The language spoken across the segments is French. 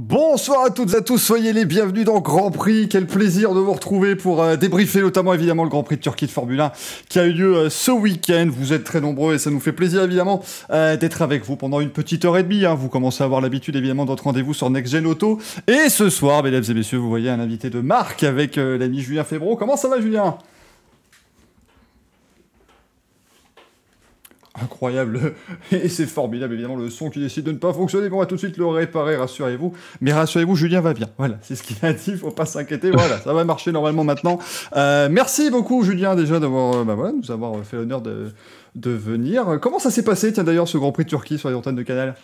Bonsoir à toutes et à tous, soyez les bienvenus dans Grand Prix. Quel plaisir de vous retrouver pour débriefer notamment évidemment le Grand Prix de Turquie de Formule 1 qui a eu lieu ce week-end. Vous êtes très nombreux et ça nous fait plaisir évidemment d'être avec vous pendant une petite heure et demie. Vous commencez à avoir l'habitude évidemment de notre rendez-vous sur Next Gen Auto. Et ce soir, mesdames et messieurs, vous voyez un invité de marque avec l'ami Julien Febvreau. Comment ça va, Julien ? Incroyable, et c'est formidable évidemment le son qui décide de ne pas fonctionner, on va tout de suite le réparer, rassurez-vous, mais rassurez-vous, Julien va bien, voilà, c'est ce qu'il a dit, faut pas s'inquiéter, voilà, ça va marcher normalement maintenant. Merci beaucoup Julien déjà d'avoir, nous avoir fait l'honneur de venir. Comment ça s'est passé, tiens d'ailleurs, ce Grand Prix de Turquie sur les antennes de Canal ?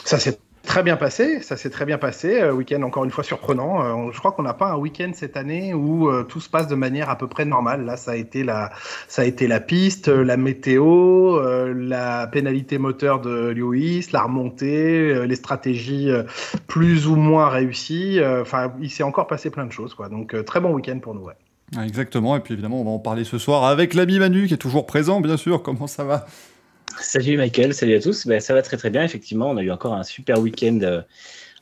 Ça s'est très bien passé, week-end encore une fois surprenant. Je crois qu'on n'a pas un week-end cette année où tout se passe de manière à peu près normale. Là, ça a été la piste, la météo, la pénalité moteur de Lewis, la remontée, les stratégies plus ou moins réussies. Il s'est encore passé plein de choses, quoi. Donc, très bon week-end pour nous, ouais. Exactement, et puis évidemment, on va en parler ce soir avec l'ami Manu, qui est toujours présent, bien sûr. Comment ça va ? Salut Michael, salut à tous. Ça va très très bien, effectivement. On a eu encore un super week-end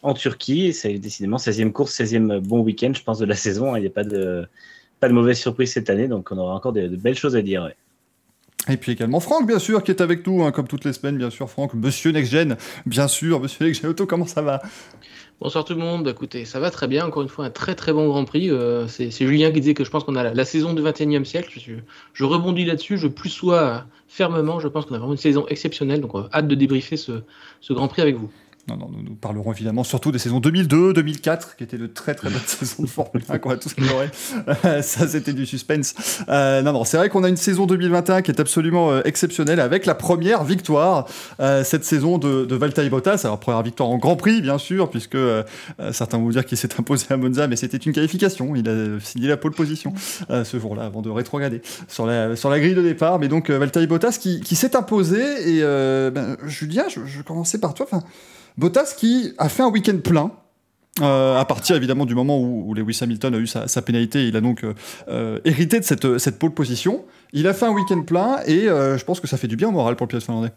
en Turquie. C'est décidément 16e course, 16e bon week-end, je pense, de la saison. Il n'y a pas de mauvaise surprise cette année, donc on aura encore de belles choses à dire. Ouais. Et puis également Franck, bien sûr, qui est avec nous, comme toutes les semaines, bien sûr. Franck, monsieur Next Gen, bien sûr, monsieur Next Gen Auto, comment ça va ? Bonsoir tout le monde, écoutez, ça va très bien, encore une fois un très très bon Grand Prix, c'est Julien qui disait que je pense qu'on a la saison du 21e siècle, je rebondis là-dessus, je plus sois fermement, je pense qu'on a vraiment une saison exceptionnelle, donc hâte de débriefer ce Grand Prix avec vous. Non, nous parlerons évidemment surtout des saisons 2002, 2004, qui étaient de très très bonnes saisons de Formule 1 qu'on a tous ignoré. Ça, c'était du suspense. C'est vrai qu'on a une saison 2021 qui est absolument exceptionnelle, avec la première victoire cette saison de Valtteri Bottas. Alors, première victoire en Grand Prix, bien sûr, puisque certains vont vous dire qu'il s'est imposé à Monza, mais c'était une qualification. Il a signé la pole position ce jour-là, avant de rétrograder sur la grille de départ. Mais donc, Valtteri Bottas qui s'est imposé. Et Julien, je commençais par toi. Bottas qui a fait un week-end plein, à partir évidemment du moment où Lewis Hamilton a eu sa pénalité, il a donc hérité de cette pole position. Il a fait un week-end plein et je pense que ça fait du bien au moral pour le pilote finlandais.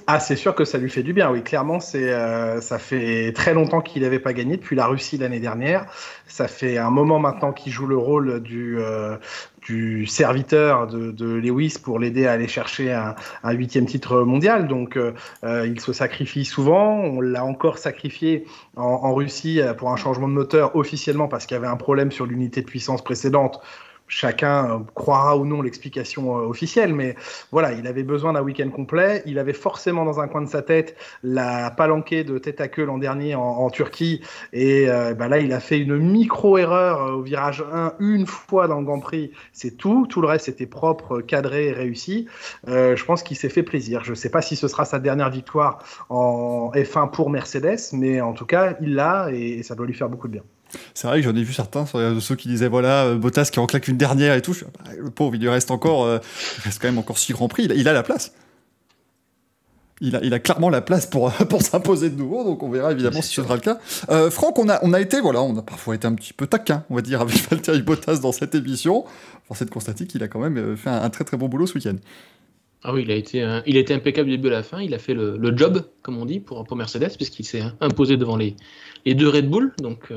Ah, c'est sûr que ça lui fait du bien, oui. Clairement, ça fait très longtemps qu'il n'avait pas gagné, depuis la Russie l'année dernière. Ça fait un moment maintenant qu'il joue le rôle du serviteur de Lewis pour l'aider à aller chercher un 8e titre mondial. Donc, il se sacrifie souvent. On l'a encore sacrifié en Russie pour un changement de moteur officiellement parce qu'il y avait un problème sur l'unité de puissance précédente. Chacun croira ou non l'explication officielle, mais voilà, il avait besoin d'un week-end complet. Il avait forcément dans un coin de sa tête la palanquée de tête à queue l'an dernier en Turquie. Et là, il a fait une micro-erreur au virage 1 une fois dans le Grand Prix. C'est tout. Tout le reste était propre, cadré et réussi. Je pense qu'il s'est fait plaisir. Je ne sais pas si ce sera sa dernière victoire en F1 pour Mercedes, mais en tout cas, il l'a et ça doit lui faire beaucoup de bien. C'est vrai que j'en ai vu certains sur les réseaux sociaux qui disaient voilà, Bottas qui en claque une dernière et tout. Le pauvre, il lui reste quand même encore 6 grands prix. Il a la place. Il a clairement la place pour s'imposer de nouveau, donc on verra évidemment si ce sera le cas. Franck, on a parfois été un petit peu taquin, on va dire, avec Valtteri Bottas dans cette émission. Force est de constater qu'il a quand même fait un très très bon boulot ce week-end. Ah oui, il a été impeccable du début à la fin. Il a fait le job, comme on dit, pour Mercedes, puisqu'il s'est imposé devant les deux Red Bull, donc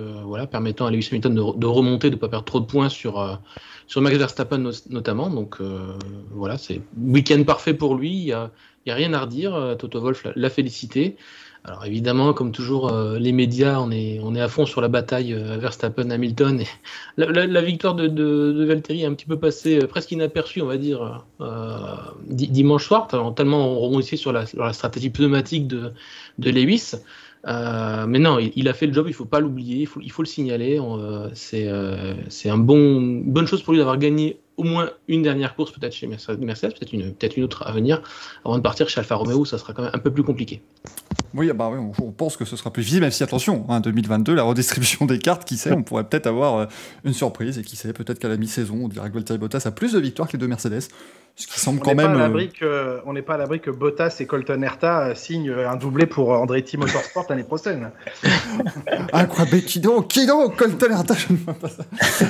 permettant à Lewis Hamilton de remonter, de ne pas perdre trop de points sur Max Verstappen notamment. Donc c'est week-end parfait pour lui. Il y a rien à redire. Toto Wolff l'a félicité. Alors évidemment, comme toujours, les médias, on est à fond sur la bataille Verstappen-Hamilton. Et la victoire de Valtteri est un petit peu passée presque inaperçue, on va dire, dimanche soir, tellement on rebondissait sur la stratégie pneumatique de Lewis. Mais non, il a fait le job, il ne faut pas l'oublier, il faut le signaler. C'est une bonne chose pour lui d'avoir gagné au moins une dernière course, peut-être chez Mercedes, peut-être une autre à venir. Avant de partir chez Alfa Romeo, ça sera quand même un peu plus compliqué. Oui, on pense que ce sera plus visible, même si attention, 2022, la redistribution des cartes, qui sait, on pourrait peut-être avoir une surprise, et qui sait, peut-être qu'à la mi-saison, on dirait que Valtteri Bottas a plus de victoires que les deux Mercedes. Ce qui semble quand même. On n'est pas à l'abri que Bottas et Colton Herta signent un doublé pour Andretti Motorsport l'année prochaine. Incroyable, qui donc Colton Herta, je ne vois pas ça.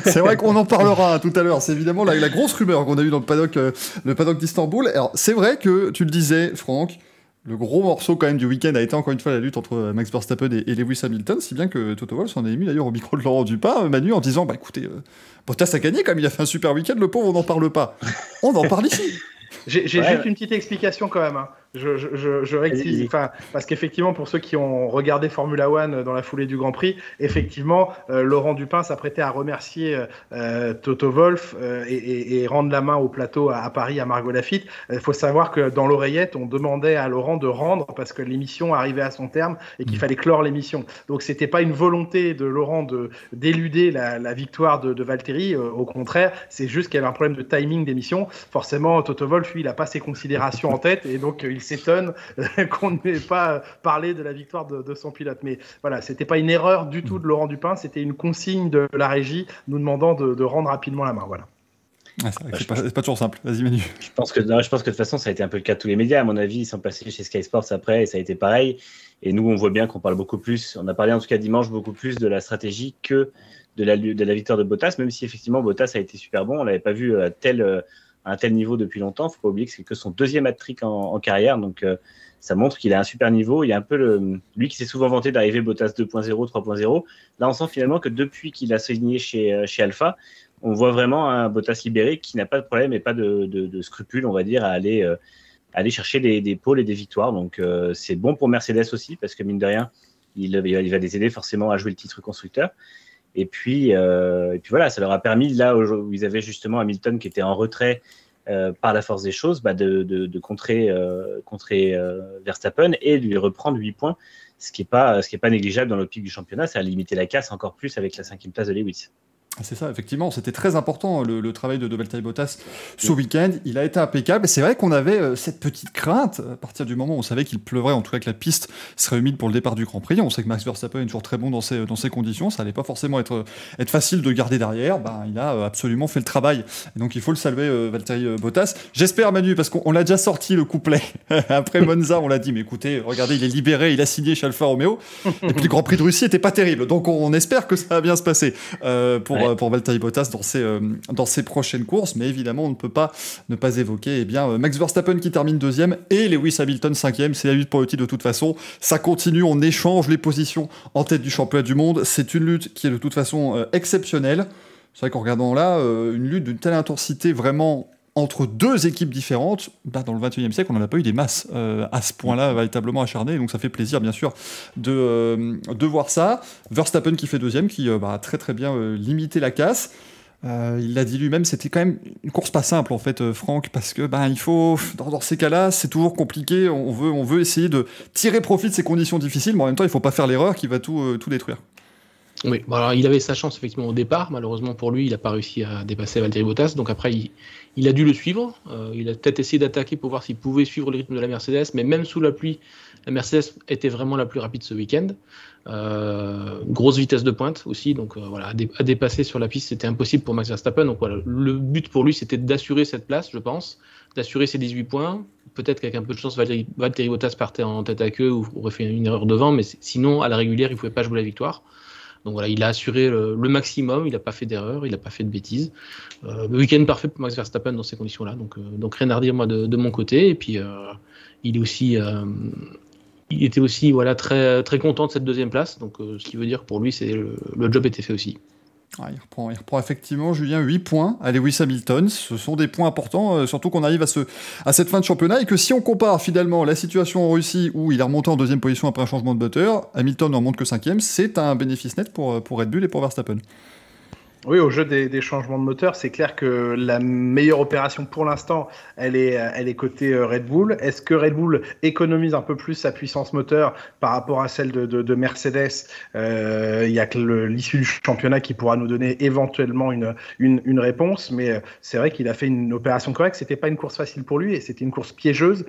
C'est vrai qu'on en parlera tout à l'heure. C'est évidemment la grosse rumeur qu'on a eue dans le paddock d'Istanbul. Alors, c'est vrai que tu le disais, Franck, Le gros morceau quand même du week-end a été encore une fois la lutte entre Max Verstappen et Lewis Hamilton, si bien que Toto Wolff s'en est ému d'ailleurs au micro de Laurent Dupin, Manu, en disant bah écoutez, Bottas a gagné comme il a fait un super week-end, le pauvre on n'en parle pas. On en parle ici. J'ai juste une petite explication quand même. Hein. Je rectifie, parce qu'effectivement, pour ceux qui ont regardé Formula One dans la foulée du Grand Prix, effectivement, Laurent Dupin s'apprêtait à remercier Toto Wolff et rendre la main au plateau à Paris, à Margot Lafitte. Il faut savoir que dans l'oreillette, on demandait à Laurent de rendre parce que l'émission arrivait à son terme et qu'il fallait clore l'émission. Donc, c'était pas une volonté de Laurent d'éluder la victoire de Valtteri. Au contraire, c'est juste qu'il y avait un problème de timing d'émission. Forcément, Toto Wolff, lui, il n'a pas ses considérations en tête et donc il s'étonne qu'on n'ait pas parlé de la victoire de son pilote. Mais voilà, c'était pas une erreur du tout de Laurent Dupin, c'était une consigne de la régie nous demandant de rendre rapidement la main. Voilà. C'est pas toujours simple. Vas-y Manu. Je pense que de toute façon, ça a été un peu le cas de tous les médias. À mon avis, ils sont passés chez Sky Sports après et ça a été pareil. Et nous, on voit bien qu'on parle beaucoup plus. On a parlé en tout cas dimanche beaucoup plus de la stratégie que de la victoire de Bottas, même si effectivement Bottas a été super bon. On l'avait pas vu à un tel niveau depuis longtemps. Faut pas oublier que c'est que son deuxième hat-trick en carrière, donc ça montre qu'il a un super niveau. Il y a un peu lui qui s'est souvent vanté d'arriver Bottas 2.0, 3.0. Là, on sent finalement que depuis qu'il a signé chez Alpha, on voit vraiment un Bottas libéré qui n'a pas de problème et pas de scrupules, on va dire, à aller chercher des pôles et des victoires. Donc c'est bon pour Mercedes aussi, parce que mine de rien, il va les aider forcément à jouer le titre constructeur. Et puis voilà, ça leur a permis, là où ils avaient justement Hamilton qui était en retrait par la force des choses, de contrer Verstappen et de lui reprendre 8 points, ce qui est pas négligeable dans l'optique du championnat. Ça a limité la casse encore plus avec la 5e place de Lewis. C'est ça, effectivement, c'était très important le travail de Valtteri Bottas ce week-end. Il a été impeccable et c'est vrai qu'on avait cette petite crainte à partir du moment où on savait qu'il pleuvrait, en tout cas que la piste serait humide pour le départ du Grand Prix. On sait que Max Verstappen est toujours très bon dans ces conditions, ça allait pas forcément être facile de garder derrière. Il a absolument fait le travail. Et donc il faut le saluer, Valtteri Bottas. J'espère, Manu, parce qu'on l'a déjà sorti le couplet après Monza, on l'a dit, mais écoutez, regardez, il est libéré, il a signé chez Alfa Romeo. Et puis le Grand Prix de Russie était pas terrible, donc on espère que ça va bien se passer pour Valtteri Bottas dans ses prochaines courses, mais évidemment on ne peut pas ne pas évoquer Max Verstappen qui termine 2e et Lewis Hamilton 5e. C'est la lutte pour le titre de toute façon, ça continue, on échange les positions en tête du championnat du monde. C'est une lutte qui est de toute façon exceptionnelle. C'est vrai qu'en regardant là, une lutte d'une telle intensité vraiment entre deux équipes différentes, dans le 21e siècle, on n'en a pas eu des masses à ce point-là, véritablement acharnées, donc ça fait plaisir, bien sûr, de voir ça. Verstappen qui fait 2e, qui a très très bien limité la casse. Il l'a dit lui-même, c'était quand même une course pas simple, en fait, Franck, parce que il faut, dans ces cas-là, c'est toujours compliqué, on veut essayer de tirer profit de ces conditions difficiles, mais en même temps, il ne faut pas faire l'erreur qui va tout détruire. Oui, alors, il avait sa chance effectivement au départ. Malheureusement pour lui, il n'a pas réussi à dépasser Valtteri Bottas. Donc après, il a dû le suivre. Il a peut-être essayé d'attaquer pour voir s'il pouvait suivre le rythme de la Mercedes. Mais même sous la pluie, la Mercedes était vraiment la plus rapide ce week-end. Grosse vitesse de pointe aussi. Donc à dépasser sur la piste, c'était impossible pour Max Verstappen. Donc voilà, le but pour lui, c'était d'assurer cette place, je pense. D'assurer ses 18 points. Peut-être qu'avec un peu de chance, Valtteri Bottas partait en tête à queue ou aurait fait une erreur devant. Mais sinon, à la régulière, il ne pouvait pas jouer la victoire. Donc voilà, il a assuré le maximum, il n'a pas fait d'erreur, il n'a pas fait de bêtises. Le week-end parfait pour Max Verstappen dans ces conditions-là, donc rien à redire moi de mon côté. Et puis il était aussi très, très content de cette 2e place, donc ce qui veut dire que pour lui, le job était fait aussi. Il reprend effectivement, Julien, 8 points à Lewis Hamilton. Ce sont des points importants, surtout qu'on arrive à cette fin de championnat, et que si on compare finalement la situation en Russie où il est remonté en 2e position après un changement de moteur, Hamilton n'en remonte que 5e, c'est un bénéfice net pour Red Bull et pour Verstappen. Oui, au jeu des changements de moteur, c'est clair que la meilleure opération pour l'instant, elle est côté Red Bull. Est-ce que Red Bull économise un peu plus sa puissance moteur par rapport à celle de Mercedes? Il y a que l'issue du championnat qui pourra nous donner éventuellement une réponse, mais c'est vrai qu'il a fait une opération correcte. C'était pas une course facile pour lui et c'était une course piégeuse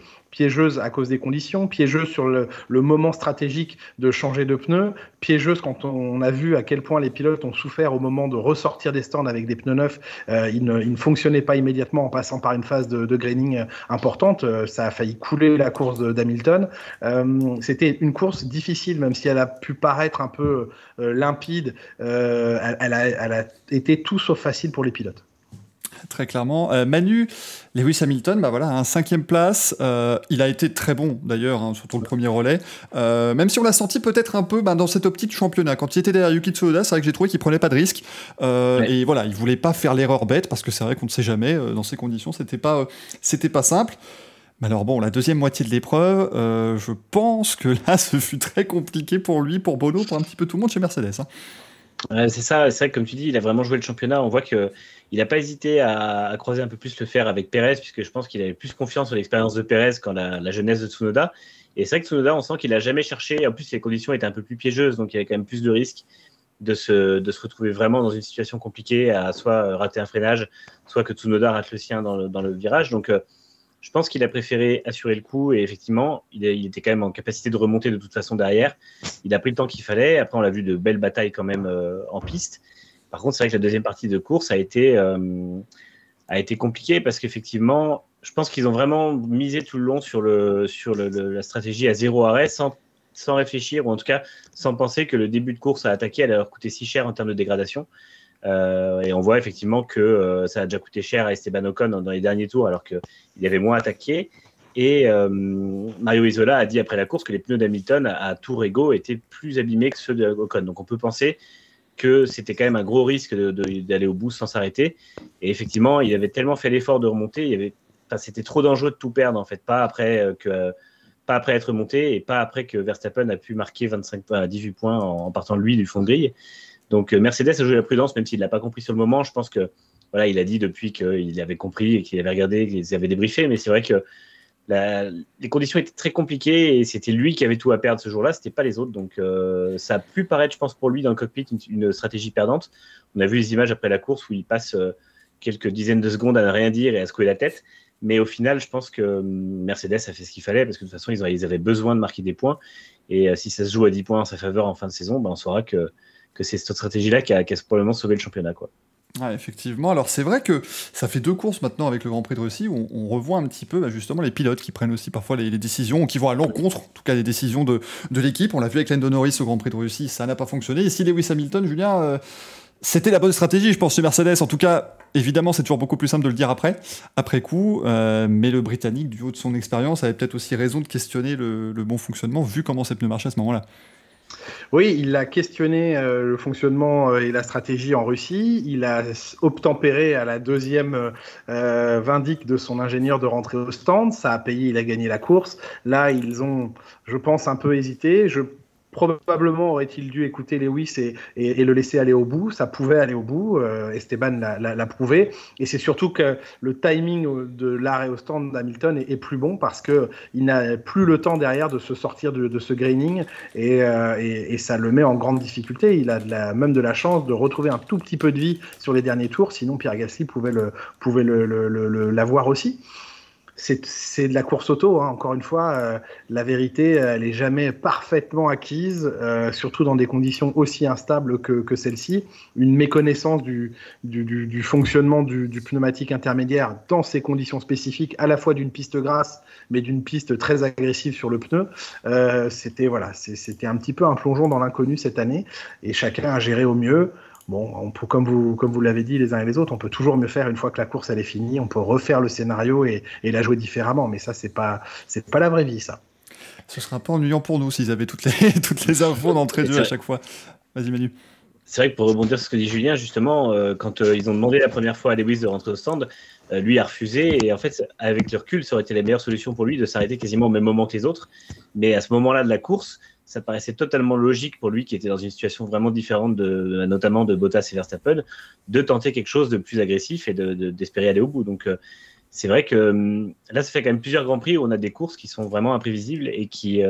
à cause des conditions, piégeuse sur le moment stratégique de changer de pneus, piégeuse quand on a vu à quel point les pilotes ont souffert au moment de ressortir des stands avec des pneus neufs. Ils ne fonctionnaient pas immédiatement en passant par une phase de graining importante. Ça a failli couler la course d'Hamilton. C'était une course difficile, même si elle a pu paraître un peu limpide. Elle a été tout sauf facile pour les pilotes. très clairement. Manu, Lewis Hamilton, bah voilà, un 5e place. Il a été très bon d'ailleurs, hein, surtout le premier relais. Même si on l'a senti peut-être un peu dans cette optique championnat. Quand il était derrière Yuki Tsunoda, c'est vrai que j'ai trouvé qu'il prenait pas de risque. Et voilà, il voulait pas faire l'erreur bête parce que c'est vrai qu'on ne sait jamais dans ces conditions, c'était pas simple. Mais alors bon, la deuxième moitié de l'épreuve, je pense que là, ce fut très compliqué pour lui, pour Bono, pour un petit peu tout le monde chez Mercedes. Hein. C'est ça, c'est vrai que comme tu dis, il a vraiment joué le championnat. On voit qu'il n'a pas hésité à croiser un peu plus le fer avec Pérez, puisque je pense qu'il avait plus confiance sur l'expérience de Pérez qu'en la jeunesse de Tsunoda. Et c'est vrai que Tsunoda, on sent qu'il n'a jamais cherché. En plus, les conditions étaient un peu plus piégeuses, donc il y avait quand même plus de risques de se retrouver vraiment dans une situation compliquée, à soit rater un freinage, soit que Tsunoda rate le sien dans le virage. Donc, je pense qu'il a préféré assurer le coup et effectivement, il était quand même en capacité de remonter de toute façon derrière. Il a pris le temps qu'il fallait. Après, on l'a vu de belles batailles quand même en piste. Par contre, c'est vrai que la deuxième partie de course a été compliquée parce qu'effectivement, je pense qu'ils ont vraiment misé tout le long sur la stratégie à 0 arrêt sans réfléchir ou en tout cas sans penser que le début de course à attaquer allait leur coûter si cher en termes de dégradation. Et on voit effectivement que ça a déjà coûté cher à Esteban Ocon dans les derniers tours alors qu'il avait moins attaqué. Et Mario Isola a dit après la course que les pneus d'Hamilton à tour égaux étaient plus abîmés que ceux d'Ocon. Donc on peut penser que c'était quand même un gros risque d'aller au bout sans s'arrêter. Et effectivement, il avait tellement fait l'effort de remonter, c'était trop dangereux de tout perdre en fait, pas après être monté et pas après que Verstappen a pu marquer 18 points en partant lui du fond de grille. Donc Mercedes a joué la prudence, même s'il ne l'a pas compris sur le moment. Je pense que voilà, il a dit depuis qu'il avait compris et qu'il avait regardé, qu'ils avaient débriefé. Mais c'est vrai que les conditions étaient très compliquées et c'était lui qui avait tout à perdre ce jour-là. C'était pas les autres. Donc ça a pu paraître, je pense, pour lui dans le cockpit une stratégie perdante. On a vu les images après la course où il passe quelques dizaines de secondes à ne rien dire et à secouer la tête. Mais au final, je pense que Mercedes a fait ce qu'il fallait parce que de toute façon, ils avaient besoin de marquer des points. Et si ça se joue à 10 points en sa faveur en fin de saison, on saura que c'est cette stratégie-là qui a probablement sauvé le championnat, quoi. Ah, effectivement, alors c'est vrai que ça fait 2 courses maintenant avec le Grand Prix de Russie où on revoit un petit peu justement les pilotes qui prennent aussi parfois les décisions ou qui vont à l'encontre, en tout cas des décisions de l'équipe. On l'a vu avec Lando Norris au Grand Prix de Russie, ça n'a pas fonctionné. Et si Lewis Hamilton, Julien, c'était la bonne stratégie, je pense, chez Mercedes. En tout cas, évidemment, c'est toujours beaucoup plus simple de le dire après coup, mais le Britannique, du haut de son expérience, avait peut-être aussi raison de questionner le bon fonctionnement vu comment ces pneus marchaient à ce moment-là. Oui, il a questionné le fonctionnement et la stratégie en Russie. Il a obtempéré à la deuxième vindicte de son ingénieur de rentrer au stand. Ça a payé, il a gagné la course. Là, ils ont, je pense, un peu hésité. Probablement aurait-il dû écouter Lewis et le laisser aller au bout. Ça pouvait aller au bout. Esteban l'a prouvé. Et c'est surtout que le timing de l'arrêt au stand d'Hamilton est plus bon parce qu'il n'a plus le temps derrière de se sortir de ce graining et ça le met en grande difficulté. Il a même de la chance de retrouver un tout petit peu de vie sur les derniers tours. Sinon, Pierre Gasly pouvait l'avoir aussi. C'est de la course auto, hein. Encore une fois, la vérité, elle n'est jamais parfaitement acquise, surtout dans des conditions aussi instables que celle-ci. Une méconnaissance du fonctionnement du pneumatique intermédiaire dans ces conditions spécifiques, à la fois d'une piste grasse, mais d'une piste très agressive sur le pneu. C'était un petit peu un plongeon dans l'inconnu cette année, et chacun a géré au mieux. Bon, on peut, comme vous l'avez dit les uns et les autres, on peut toujours mieux faire une fois que la course elle est finie. On peut refaire le scénario et la jouer différemment, mais ça c'est pas la vraie vie, ça. Ce serait un peu ennuyant pour nous s'ils avaient toutes les infos d'entrée de jeu à chaque fois. Vas-y Manu. C'est vrai que pour rebondir sur ce que dit Julien, justement, quand ils ont demandé la première fois à Lewis de rentrer au stand, lui a refusé. Et en fait, avec le recul, ça aurait été la meilleure solution pour lui de s'arrêter quasiment au même moment que les autres. Mais à ce moment-là de la course, ça paraissait totalement logique pour lui, qui était dans une situation vraiment différente, notamment de Bottas et Verstappen, de tenter quelque chose de plus agressif et d'espérer aller au bout. Donc, c'est vrai que là, ça fait quand même plusieurs Grands Prix où on a des courses qui sont vraiment imprévisibles et qui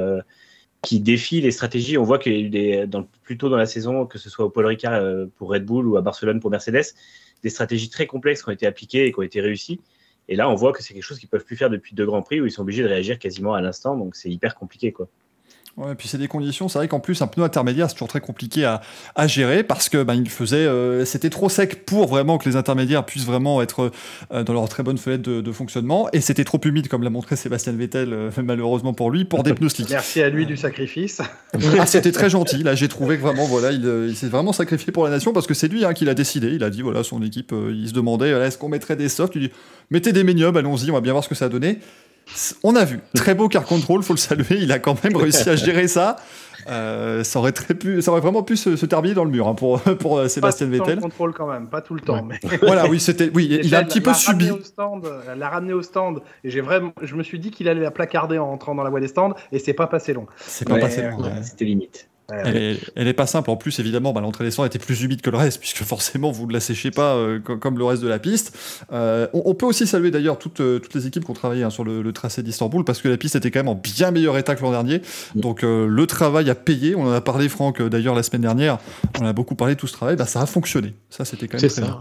défient les stratégies. On voit qu'il y a eu plus tôt dans la saison, que ce soit au Paul Ricard pour Red Bull ou à Barcelone pour Mercedes, des stratégies très complexes qui ont été appliquées et qui ont été réussies. Et là, on voit que c'est quelque chose qu'ils ne peuvent plus faire depuis 2 Grands Prix où ils sont obligés de réagir quasiment à l'instant. Donc, c'est hyper compliqué, quoi. Ouais, et puis c'est des conditions, c'est vrai qu'en plus un pneu intermédiaire c'est toujours très compliqué à gérer parce que il faisait, c'était trop sec pour vraiment que les intermédiaires puissent vraiment être dans leur très bonne fenêtre de fonctionnement, et c'était trop humide comme l'a montré Sébastien Vettel malheureusement pour lui, pour des pneus slick. Merci à lui du sacrifice. Ah, c'était très gentil, là j'ai trouvé que vraiment voilà, il s'est vraiment sacrifié pour la nation parce que c'est lui qui l'a décidé, il a dit voilà, son équipe, il se demandait est-ce qu'on mettrait des softs, il dit mettez des méniums, allons-y, on va bien voir ce que ça a donné. On a vu, très beau car control, faut le saluer, il a quand même réussi à gérer ça. Ça aurait vraiment pu se terminer dans le mur pour Sébastien Vettel. Pas tout le contrôle quand même, pas tout le temps. Mais... Voilà, oui, il a un petit peu subi. Elle l'a ramené au stand et je me suis dit qu'il allait la placarder en entrant dans la voie des stands et c'est pas passé long. C'est pas passé long. C'était limite. Elle est pas simple. En plus, évidemment, l'entrée des stands était plus humide que le reste, puisque forcément, vous ne la séchez pas comme le reste de la piste. On peut aussi saluer d'ailleurs toutes les équipes qui ont travaillé sur le tracé d'Istanbul, parce que la piste était quand même en bien meilleur état que l'an dernier. Donc le travail a payé. On en a parlé, Franck, d'ailleurs, la semaine dernière. On a beaucoup parlé de tout ce travail. Ça a fonctionné. Ça, c'était quand même très bien.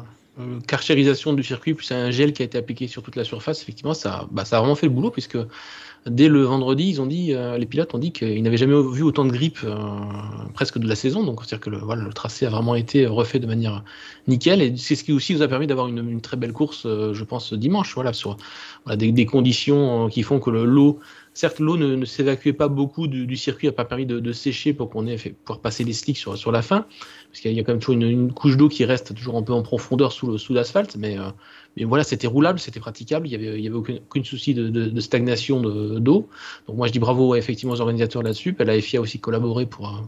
Carchérisation du circuit, plus un gel qui a été appliqué sur toute la surface, effectivement, ça a vraiment fait le boulot, puisque dès le vendredi, les pilotes ont dit qu'ils n'avaient jamais vu autant de grippe presque de la saison. Donc, c'est-à-dire que le tracé a vraiment été refait de manière nickel. Et c'est ce qui aussi nous a permis d'avoir une très belle course, je pense, dimanche. Sur des conditions qui font que l'eau ne s'évacuait pas beaucoup du circuit, n'a pas permis de sécher pour pouvoir passer les slicks sur la fin. Parce qu'il y a quand même toujours une couche d'eau qui reste toujours un peu en profondeur sous l'asphalte. Mais voilà, c'était roulable, c'était praticable, il y avait aucun souci de stagnation d'eau. Donc moi je dis bravo effectivement aux organisateurs là-dessus. La FIA a aussi collaboré pour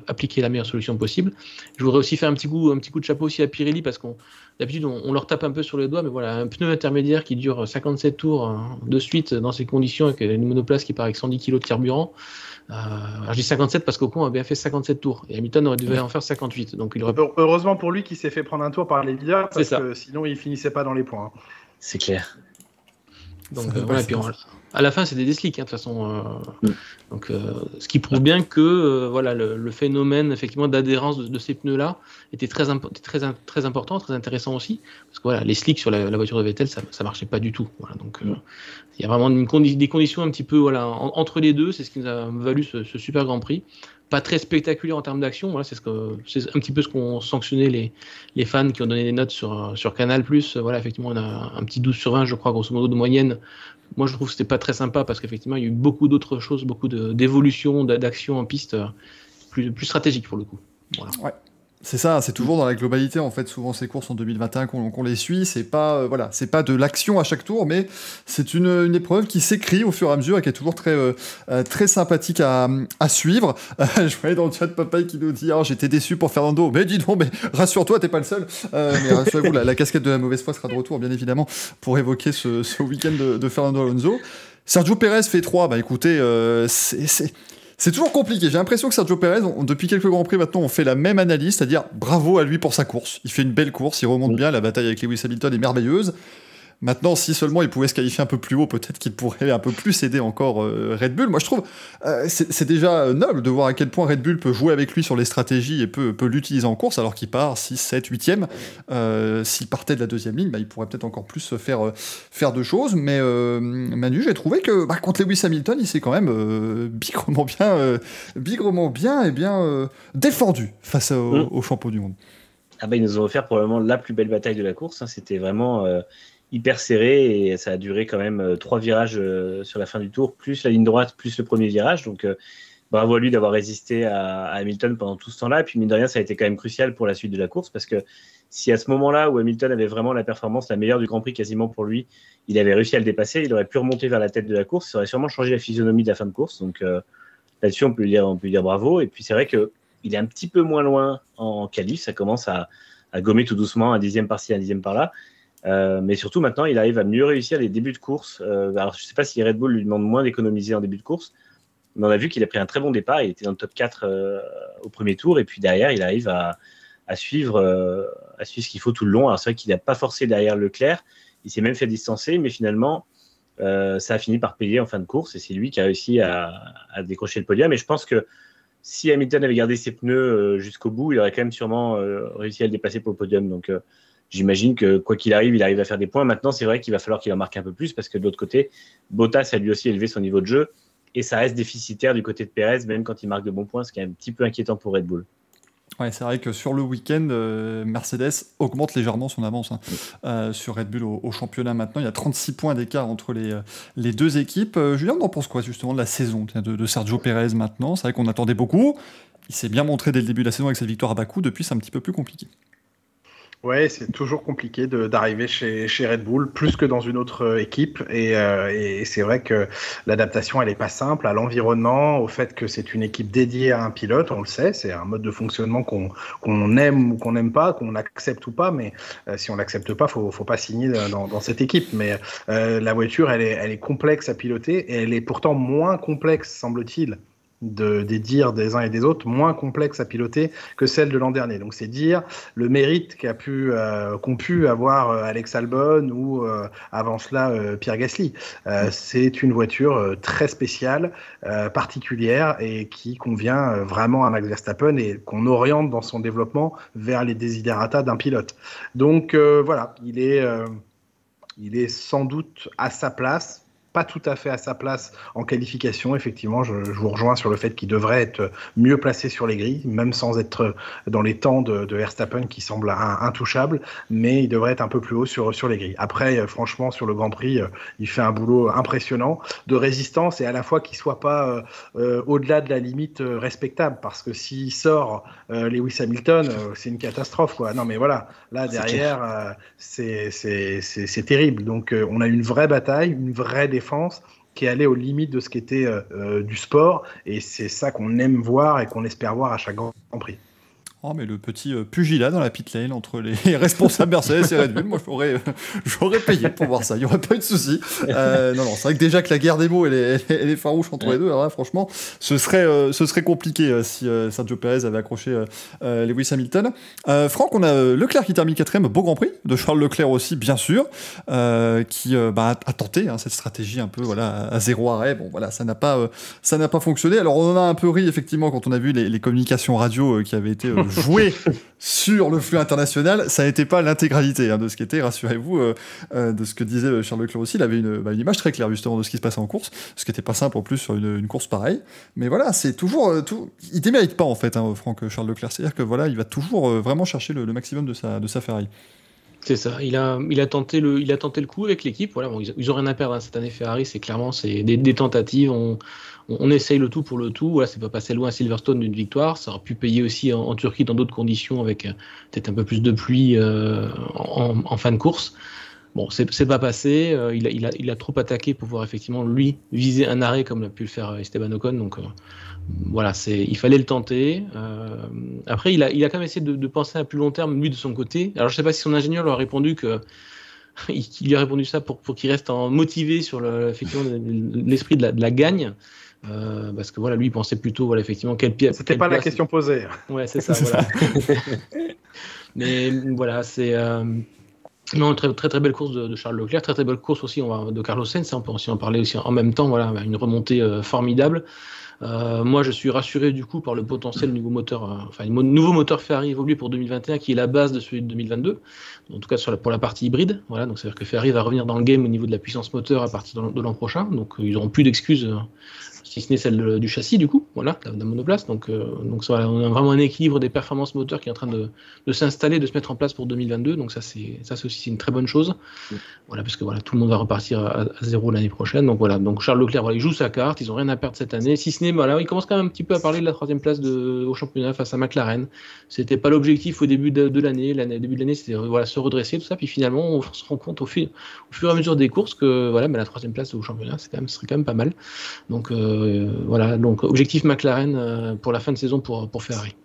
appliquer la meilleure solution possible. Je voudrais aussi faire un petit coup de chapeau aussi à Pirelli, parce qu'on d'habitude on leur tape un peu sur les doigts, mais voilà, un pneu intermédiaire qui dure 57 tours de suite dans ces conditions, avec une monoplace qui part avec 110 kg de carburant. Je dis 57 parce qu'Ocon a bien fait 57 tours et Hamilton devait en faire 58. Donc heureusement pour lui qu'il s'est fait prendre un tour par les leaders, parce que sinon il finissait pas dans les points. C'est clair. Donc voilà, et puis à la fin c'est des slicks de toute façon. Donc ce qui prouve bien que le phénomène effectivement d'adhérence de ces pneus là était très important, très intéressant aussi, parce que les slicks sur la voiture de Vettel ça marchait pas du tout. Donc il y a vraiment des conditions un petit peu entre les deux, c'est ce qui nous a valu ce super Grand Prix. Pas très spectaculaire en termes d'action, c'est un petit peu ce qu'ont sanctionné les fans qui ont donné des notes sur Canal+. Effectivement, on a un petit 12 sur 20, je crois, grosso modo, de moyenne. Moi, je trouve que c'était pas très sympa, parce qu'effectivement, il y a eu beaucoup d'autres choses, beaucoup d'évolutions, d'actions en piste plus stratégiques pour le coup. Voilà. Ouais. C'est ça, c'est toujours dans la globalité en fait. Souvent ces courses en 2021 qu'on les suit, c'est pas c'est pas de l'action à chaque tour, mais c'est une épreuve qui s'écrit au fur et à mesure et qui est toujours très sympathique à suivre. Je voyais dans le chat Papaye qui nous dit j'étais déçu pour Fernando, mais dis donc, mais rassure-toi, t'es pas le seul. Mais rassurez-vous, la casquette de la mauvaise foi sera de retour bien évidemment pour évoquer ce week-end de Fernando Alonso. Sergio Pérez fait 3, écoutez, c'est toujours compliqué. J'ai l'impression que Sergio Pérez, depuis quelques Grands Prix maintenant, on fait la même analyse, c'est-à-dire bravo à lui pour sa course. Il fait une belle course, il remonte bien, la bataille avec Lewis Hamilton est merveilleuse. Maintenant, si seulement il pouvait se qualifier un peu plus haut, peut-être qu'il pourrait un peu plus aider encore Red Bull. Moi, je trouve c'est déjà noble de voir à quel point Red Bull peut jouer avec lui sur les stratégies et peut l'utiliser en course, alors qu'il part 6, 7, 8e. S'il partait de la deuxième ligne, il pourrait peut-être encore plus faire de choses. Mais Manu, j'ai trouvé que contre Lewis Hamilton, il s'est quand même bigrement bien défendu face au champion du monde. Ils nous ont offert probablement la plus belle bataille de la course. C'était vraiment... hyper serré, et ça a duré quand même 3 virages sur la fin du tour, plus la ligne droite, plus le premier virage. Donc bravo à lui d'avoir résisté à Hamilton pendant tout ce temps-là. Et puis mine de rien, ça a été quand même crucial pour la suite de la course, parce que si à ce moment-là où Hamilton avait vraiment la performance la meilleure du Grand Prix quasiment pour lui, il avait réussi à le dépasser, il aurait pu remonter vers la tête de la course, ça aurait sûrement changé la physionomie de la fin de course. Donc là-dessus on peut lui dire bravo. Et puis c'est vrai qu'il est un petit peu moins loin en qualif, ça commence à gommer tout doucement, un dixième par-ci, un dixième par-là. Mais surtout maintenant il arrive à mieux réussir les débuts de course. Alors je ne sais pas si Red Bull lui demande moins d'économiser en début de course, mais on a vu qu'il a pris un très bon départ, il était dans le top 4 au premier tour, et puis derrière il arrive à suivre ce qu'il faut tout le long. Alors c'est vrai qu'il n'a pas forcé derrière Leclerc, il s'est même fait distancer, mais finalement ça a fini par payer en fin de course, et c'est lui qui a réussi à décrocher le podium. Et je pense que si Hamilton avait gardé ses pneus jusqu'au bout, il aurait quand même sûrement réussi à le dépasser pour le podium. Donc j'imagine que quoi qu'il arrive, il arrive à faire des points. Maintenant, c'est vrai qu'il va falloir qu'il en marque un peu plus, parce que de l'autre côté, Bottas a lui aussi élevé son niveau de jeu. Et ça reste déficitaire du côté de Pérez, même quand il marque de bons points, ce qui est un petit peu inquiétant pour Red Bull. Ouais, c'est vrai que sur le week-end, Mercedes augmente légèrement son avance sur Red Bull au championnat maintenant. Il y a 36 points d'écart entre les deux équipes. Julien, on en pense quoi justement de la saison de Sergio Pérez maintenant? C'est vrai qu'on attendait beaucoup. Il s'est bien montré dès le début de la saison avec cette victoire à Bakou. Depuis, c'est un petit peu plus compliqué. Ouais, c'est toujours compliqué d'arriver chez Red Bull, plus que dans une autre équipe. Et c'est vrai que l'adaptation, elle est pas simple à l'environnement, au fait que c'est une équipe dédiée à un pilote, on le sait, c'est un mode de fonctionnement qu'on aime ou qu'on n'aime pas, qu'on accepte ou pas, mais si on l'accepte pas, faut pas signer dans cette équipe. Mais la voiture, elle est complexe à piloter, et elle est pourtant moins complexe, semble-t-il, des dires des uns et des autres, moins complexe à piloter que celle de l'an dernier. Donc c'est dire le mérite qu'ont pu avoir Alex Albon ou avant cela Pierre Gasly. C'est une voiture très spéciale, particulière, et qui convient vraiment à Max Verstappen et qu'on oriente dans son développement vers les desiderata d'un pilote. Donc voilà, il est sans doute à sa place. Pas tout à fait à sa place en qualification, effectivement, je vous rejoins sur le fait qu'il devrait être mieux placé sur les grilles, même sans être dans les temps de Verstappen qui semble intouchable, mais il devrait être un peu plus haut sur les grilles. Après, franchement, sur le Grand Prix, il fait un boulot impressionnant de résistance, et à la fois qu'il soit pas au-delà de la limite respectable, parce que s'il sort Lewis Hamilton, c'est une catastrophe, quoi. Non mais voilà, là derrière, c'est terrible. Donc on a une vraie bataille, une vraie défense qui est allée aux limites de ce qu'était du sport, et c'est ça qu'on aime voir et qu'on espère voir à chaque Grand Prix. Oh, mais le petit pugilat dans la pit lane entre les responsables Mercedes et Red Bull, moi j'aurais payé pour voir ça, il n'y aurait pas eu de souci. Non, c'est vrai que déjà que la guerre des mots elle est farouche entre les deux, alors là, franchement, ce serait compliqué si Sergio Pérez avait accroché Lewis Hamilton. Franck, on a Leclerc qui termine 4ème, beau Grand Prix, de Charles Leclerc aussi, bien sûr, qui a tenté cette stratégie un peu à zéro arrêt. Bon, voilà, ça n'a pas fonctionné. Alors on en a un peu ri, effectivement, quand on a vu les communications radio qui avaient été joué sur le flux international. Ça n'était pas l'intégralité de ce qui était, rassurez-vous, de ce que disait Charles Leclerc aussi. Il avait une image très claire justement de ce qui se passait en course, ce qui n'était pas simple en plus sur une course pareille. Mais voilà, c'est toujours il démérite pas en fait, Franck, Charles Leclerc. C'est-à-dire que voilà, il va toujours vraiment chercher le maximum de sa Ferrari. C'est ça, il a tenté le coup avec l'équipe. Voilà, bon, ils ont rien à perdre cette année. Ferrari, c'est des tentatives. On essaye le tout pour le tout. Voilà, c'est pas passé loin à Silverstone d'une victoire. Ça aurait pu payer aussi en Turquie dans d'autres conditions, avec peut-être un peu plus de pluie en fin de course. Bon, c'est pas passé. Il a trop attaqué pour pouvoir effectivement lui viser un arrêt comme l'a pu le faire Esteban Ocon. Donc voilà, il fallait le tenter. Après, il a quand même essayé de penser à plus long terme, lui de son côté. Alors je sais pas si son ingénieur lui a répondu que il lui a répondu ça pour qu'il reste motivé sur effectivement l'esprit de la gagne. Parce que voilà, lui il pensait plutôt effectivement quel pied. C'était pas la question posée. Ouais, c'est ça. Voilà. Mais voilà, c'est non, très, très très belle course de Charles Leclerc, très très belle course aussi de Carlos Sainz. On peut aussi en parler aussi en même temps. Voilà, une remontée formidable. Moi, je suis rassuré du coup par le potentiel nouveau moteur, nouveau moteur Ferrari évolué pour 2021 qui est la base de celui de 2022. En tout cas pour la partie hybride. Voilà, donc c'est-à-dire que Ferrari va revenir dans le game au niveau de la puissance moteur à partir de l'an prochain. Donc ils n'auront plus d'excuses. Si ce n'est celle du châssis, du coup, voilà, de la monoplace. Donc voilà, on a vraiment un équilibre des performances moteurs qui est en train de s'installer, de se mettre en place pour 2022. Donc ça c'est aussi une très bonne chose. Voilà, parce que voilà, tout le monde va repartir à zéro l'année prochaine. Donc voilà, donc Charles Leclerc, il joue sa carte, ils n'ont rien à perdre cette année. Si ce n'est, il commence quand même un petit peu à parler de la 3e place au championnat face à McLaren. C'était pas l'objectif au début de l'année. Début de l'année, c'était se redresser, tout ça. Puis finalement, on se rend compte au fur et à mesure des courses que la 3e place au championnat, ce serait quand même pas mal. Donc voilà, donc objectif McLaren pour la fin de saison pour Ferrari.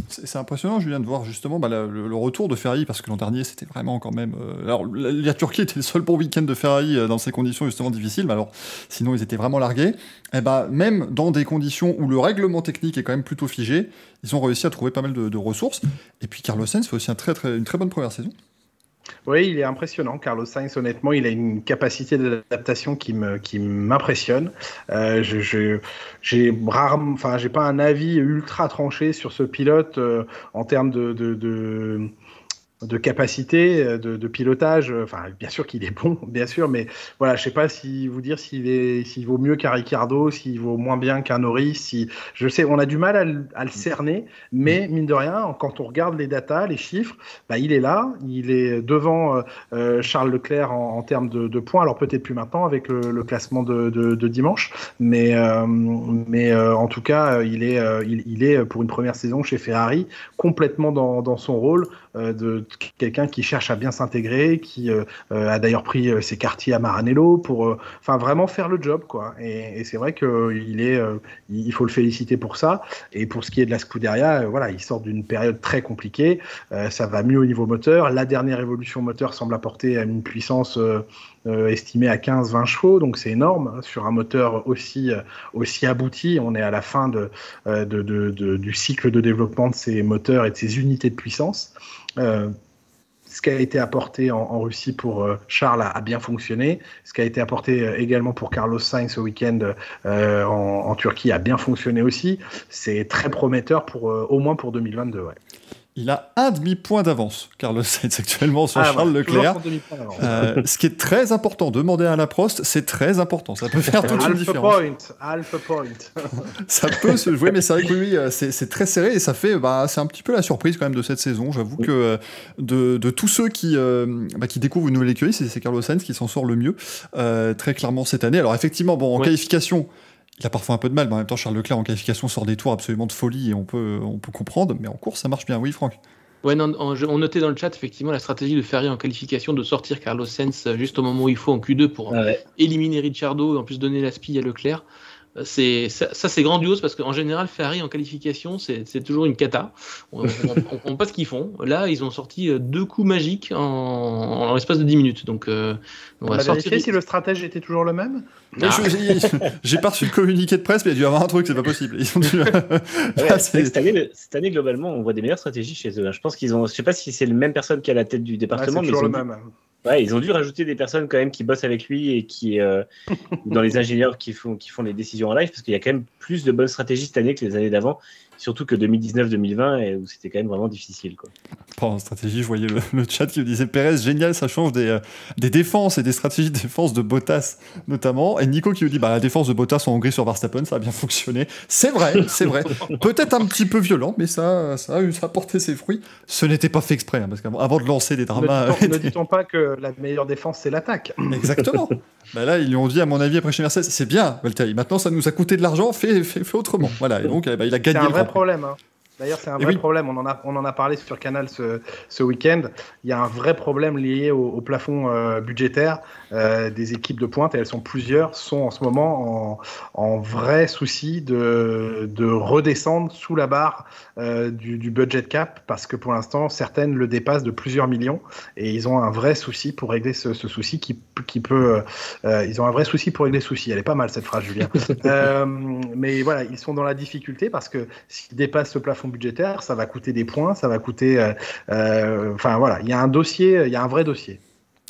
C'est impressionnant, Julien, de voir justement le retour de Ferrari, parce que l'an dernier, c'était vraiment quand même... alors, la Turquie était le seul bon week-end de Ferrari dans ces conditions justement difficiles, mais alors, sinon, ils étaient vraiment largués. Et même dans des conditions où le règlement technique est quand même plutôt figé, ils ont réussi à trouver pas mal de ressources. Et puis, Carlos Sainz fait aussi une très bonne première saison. Oui, il est impressionnant. Carlos Sainz, honnêtement, il a une capacité d'adaptation qui m'impressionne. J'ai pas un avis ultra tranché sur ce pilote en termes de capacité, de pilotage. Enfin, bien sûr qu'il est bon, bien sûr, mais voilà, je sais pas si vous dire s'il vaut mieux qu'un Ricciardo, s'il vaut moins bien qu'un Norris. Je sais, on a du mal à le cerner, mais mine de rien, quand on regarde les datas, les chiffres, bah, il est là, il est devant Charles Leclerc en termes de points. Alors peut-être plus maintenant avec le classement de dimanche, mais en tout cas, il est pour une première saison chez Ferrari complètement dans son rôle de quelqu'un qui cherche à bien s'intégrer, qui a d'ailleurs pris ses quartiers à Maranello pour vraiment faire le job, quoi. Et c'est vrai qu'il faut le féliciter pour ça. Et pour ce qui est de la Scuderia, voilà, il sort d'une période très compliquée. Ça va mieux au niveau moteur. La dernière évolution moteur semble apporter une puissance estimée à 15-20 chevaux, donc c'est énorme sur un moteur aussi abouti. On est à la fin du cycle de développement de ces moteurs et de ces unités de puissance. Ce qui a été apporté en Russie pour Charles a bien fonctionné. Ce qui a été apporté également pour Carlos Sainz ce week-end en Turquie a bien fonctionné aussi. C'est très prometteur au moins pour 2022. Ouais. Il a un demi-point d'avance, Carlos Sainz, actuellement sur Charles Leclerc. Ce qui est très important. Demander à la Prost, c'est très important. Ça peut faire toute une différence. Alpha point. Ça peut se jouer, mais c'est vrai que oui, c'est très serré et ça fait, c'est un petit peu la surprise quand même de cette saison. J'avoue que de tous ceux qui découvrent une nouvelle écurie, c'est Carlos Sainz qui s'en sort le mieux, très clairement cette année. Alors effectivement, en qualification, il a parfois un peu de mal, mais en même temps, Charles Leclerc en qualification sort des tours absolument de folie et on peut comprendre, mais en course, ça marche bien. Oui, Franck. Ouais, non, on notait dans le chat effectivement la stratégie de Ferrari en qualification de sortir Carlos Sainz juste au moment où il faut en Q2 pour éliminer Ricciardo et en plus donner la spie à Leclerc. C'est grandiose parce qu'en général Ferrari en qualification c'est toujours une cata. On comprend pas ce qu'ils font. Là ils ont sorti 2 coups magiques en l'espace de 10 minutes. Donc on va vérifier si le stratège était toujours le même. J'ai pas reçu le communiqué de presse, mais il y a dû y avoir un truc, c'est pas possible. Ils ont dû... cette année globalement on voit des meilleures stratégies chez eux. Je pense qu'ils ont, je sais pas si c'est la même personne qui est à la tête du département, c'est toujours le même. Ouais, ils ont dû rajouter des personnes quand même qui bossent avec lui et qui dans les ingénieurs qui font les décisions en live, parce qu'il y a quand même plus de bonnes stratégies cette année que les années d'avant, surtout que 2019-2020 où c'était quand même vraiment difficile, quoi. En stratégie, je voyais le chat qui me disait Pérez, génial, ça change des défenses et des stratégies de défense de Bottas notamment. Et Nico qui me dit la défense de Bottas en Hongrie sur Verstappen, ça a bien fonctionné. C'est vrai. Peut-être un petit peu violent, mais ça a porté ses fruits. Ce n'était pas fait exprès, parce qu'avant de lancer des dramas. Ne dit-on pas que la meilleure défense c'est l'attaque? Exactement. Là, ils lui ont dit, à mon avis, après chez Mercedes, c'est bien, Valtteri. Maintenant, ça nous a coûté de l'argent, fais autrement. Voilà. Et donc, il a gagné. C'est un vrai problème. D'ailleurs, c'est un vrai problème. On en a parlé sur Canal ce week-end. Il y a un vrai problème lié au plafond budgétaire des équipes de pointe, et elles sont plusieurs, sont en ce moment en vrai souci de redescendre sous la barre du budget cap, parce que pour l'instant, certaines le dépassent de plusieurs millions, et ils ont un vrai souci pour régler ce souci qui peut... ils ont un vrai souci pour régler ce souci. Elle est pas mal, cette phrase, Julien. Mais voilà, ils sont dans la difficulté parce que s'ils dépassent ce plafond budgétaire, ça va coûter des points, ça va coûter... voilà, il y a un vrai dossier.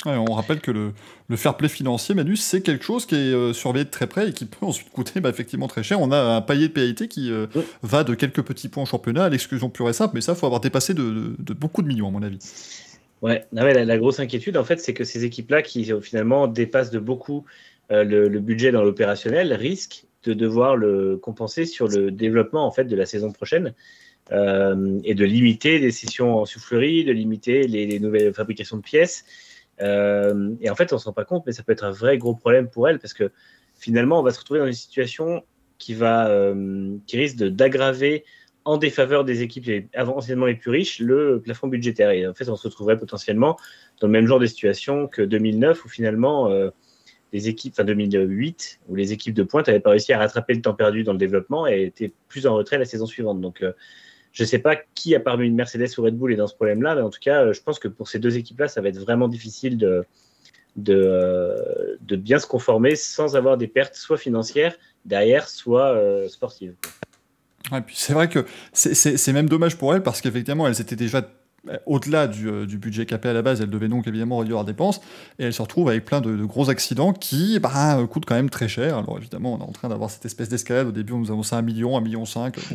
Ouais, on rappelle que le fair play financier, Manu, c'est quelque chose qui est surveillé de très près et qui peut ensuite coûter effectivement très cher. On a un palier de pénalité qui va de quelques petits points en championnat à l'exclusion pure et simple, mais ça, il faut avoir dépassé de beaucoup de millions, à mon avis. Ouais, la grosse inquiétude, en fait, c'est que ces équipes-là, qui finalement dépassent de beaucoup le budget dans l'opérationnel, risquent de devoir le compenser sur le développement en fait, de la saison prochaine. Et de limiter les sessions en soufflerie, de limiter les nouvelles fabrications de pièces. Et en fait, on ne se rend pas compte, mais ça peut être un vrai gros problème pour elle, parce que finalement, on va se retrouver dans une situation qui risque d'aggraver en défaveur des équipes anciennement les plus riches le plafond budgétaire. Et en fait, on se retrouverait potentiellement dans le même genre de situation que 2009, où finalement, les équipes, 2008, où les équipes de pointe n'avaient pas réussi à rattraper le temps perdu dans le développement et étaient plus en retrait la saison suivante. Donc, je ne sais pas qui, à part une Mercedes ou Red Bull, est dans ce problème-là, mais en tout cas, je pense que pour ces deux équipes-là, ça va être vraiment difficile de bien se conformer sans avoir des pertes soit financières derrière, soit sportives. Ouais, puis c'est vrai que c'est même dommage pour elles, parce qu'effectivement, elles étaient déjà au-delà du budget capé à la base, elle devait donc évidemment réduire leurs dépenses, et elle se retrouve avec plein de gros accidents qui coûtent quand même très cher. Alors évidemment, on est en train d'avoir cette espèce d'escalade. Au début, on nous annonçait 1 million, 1,5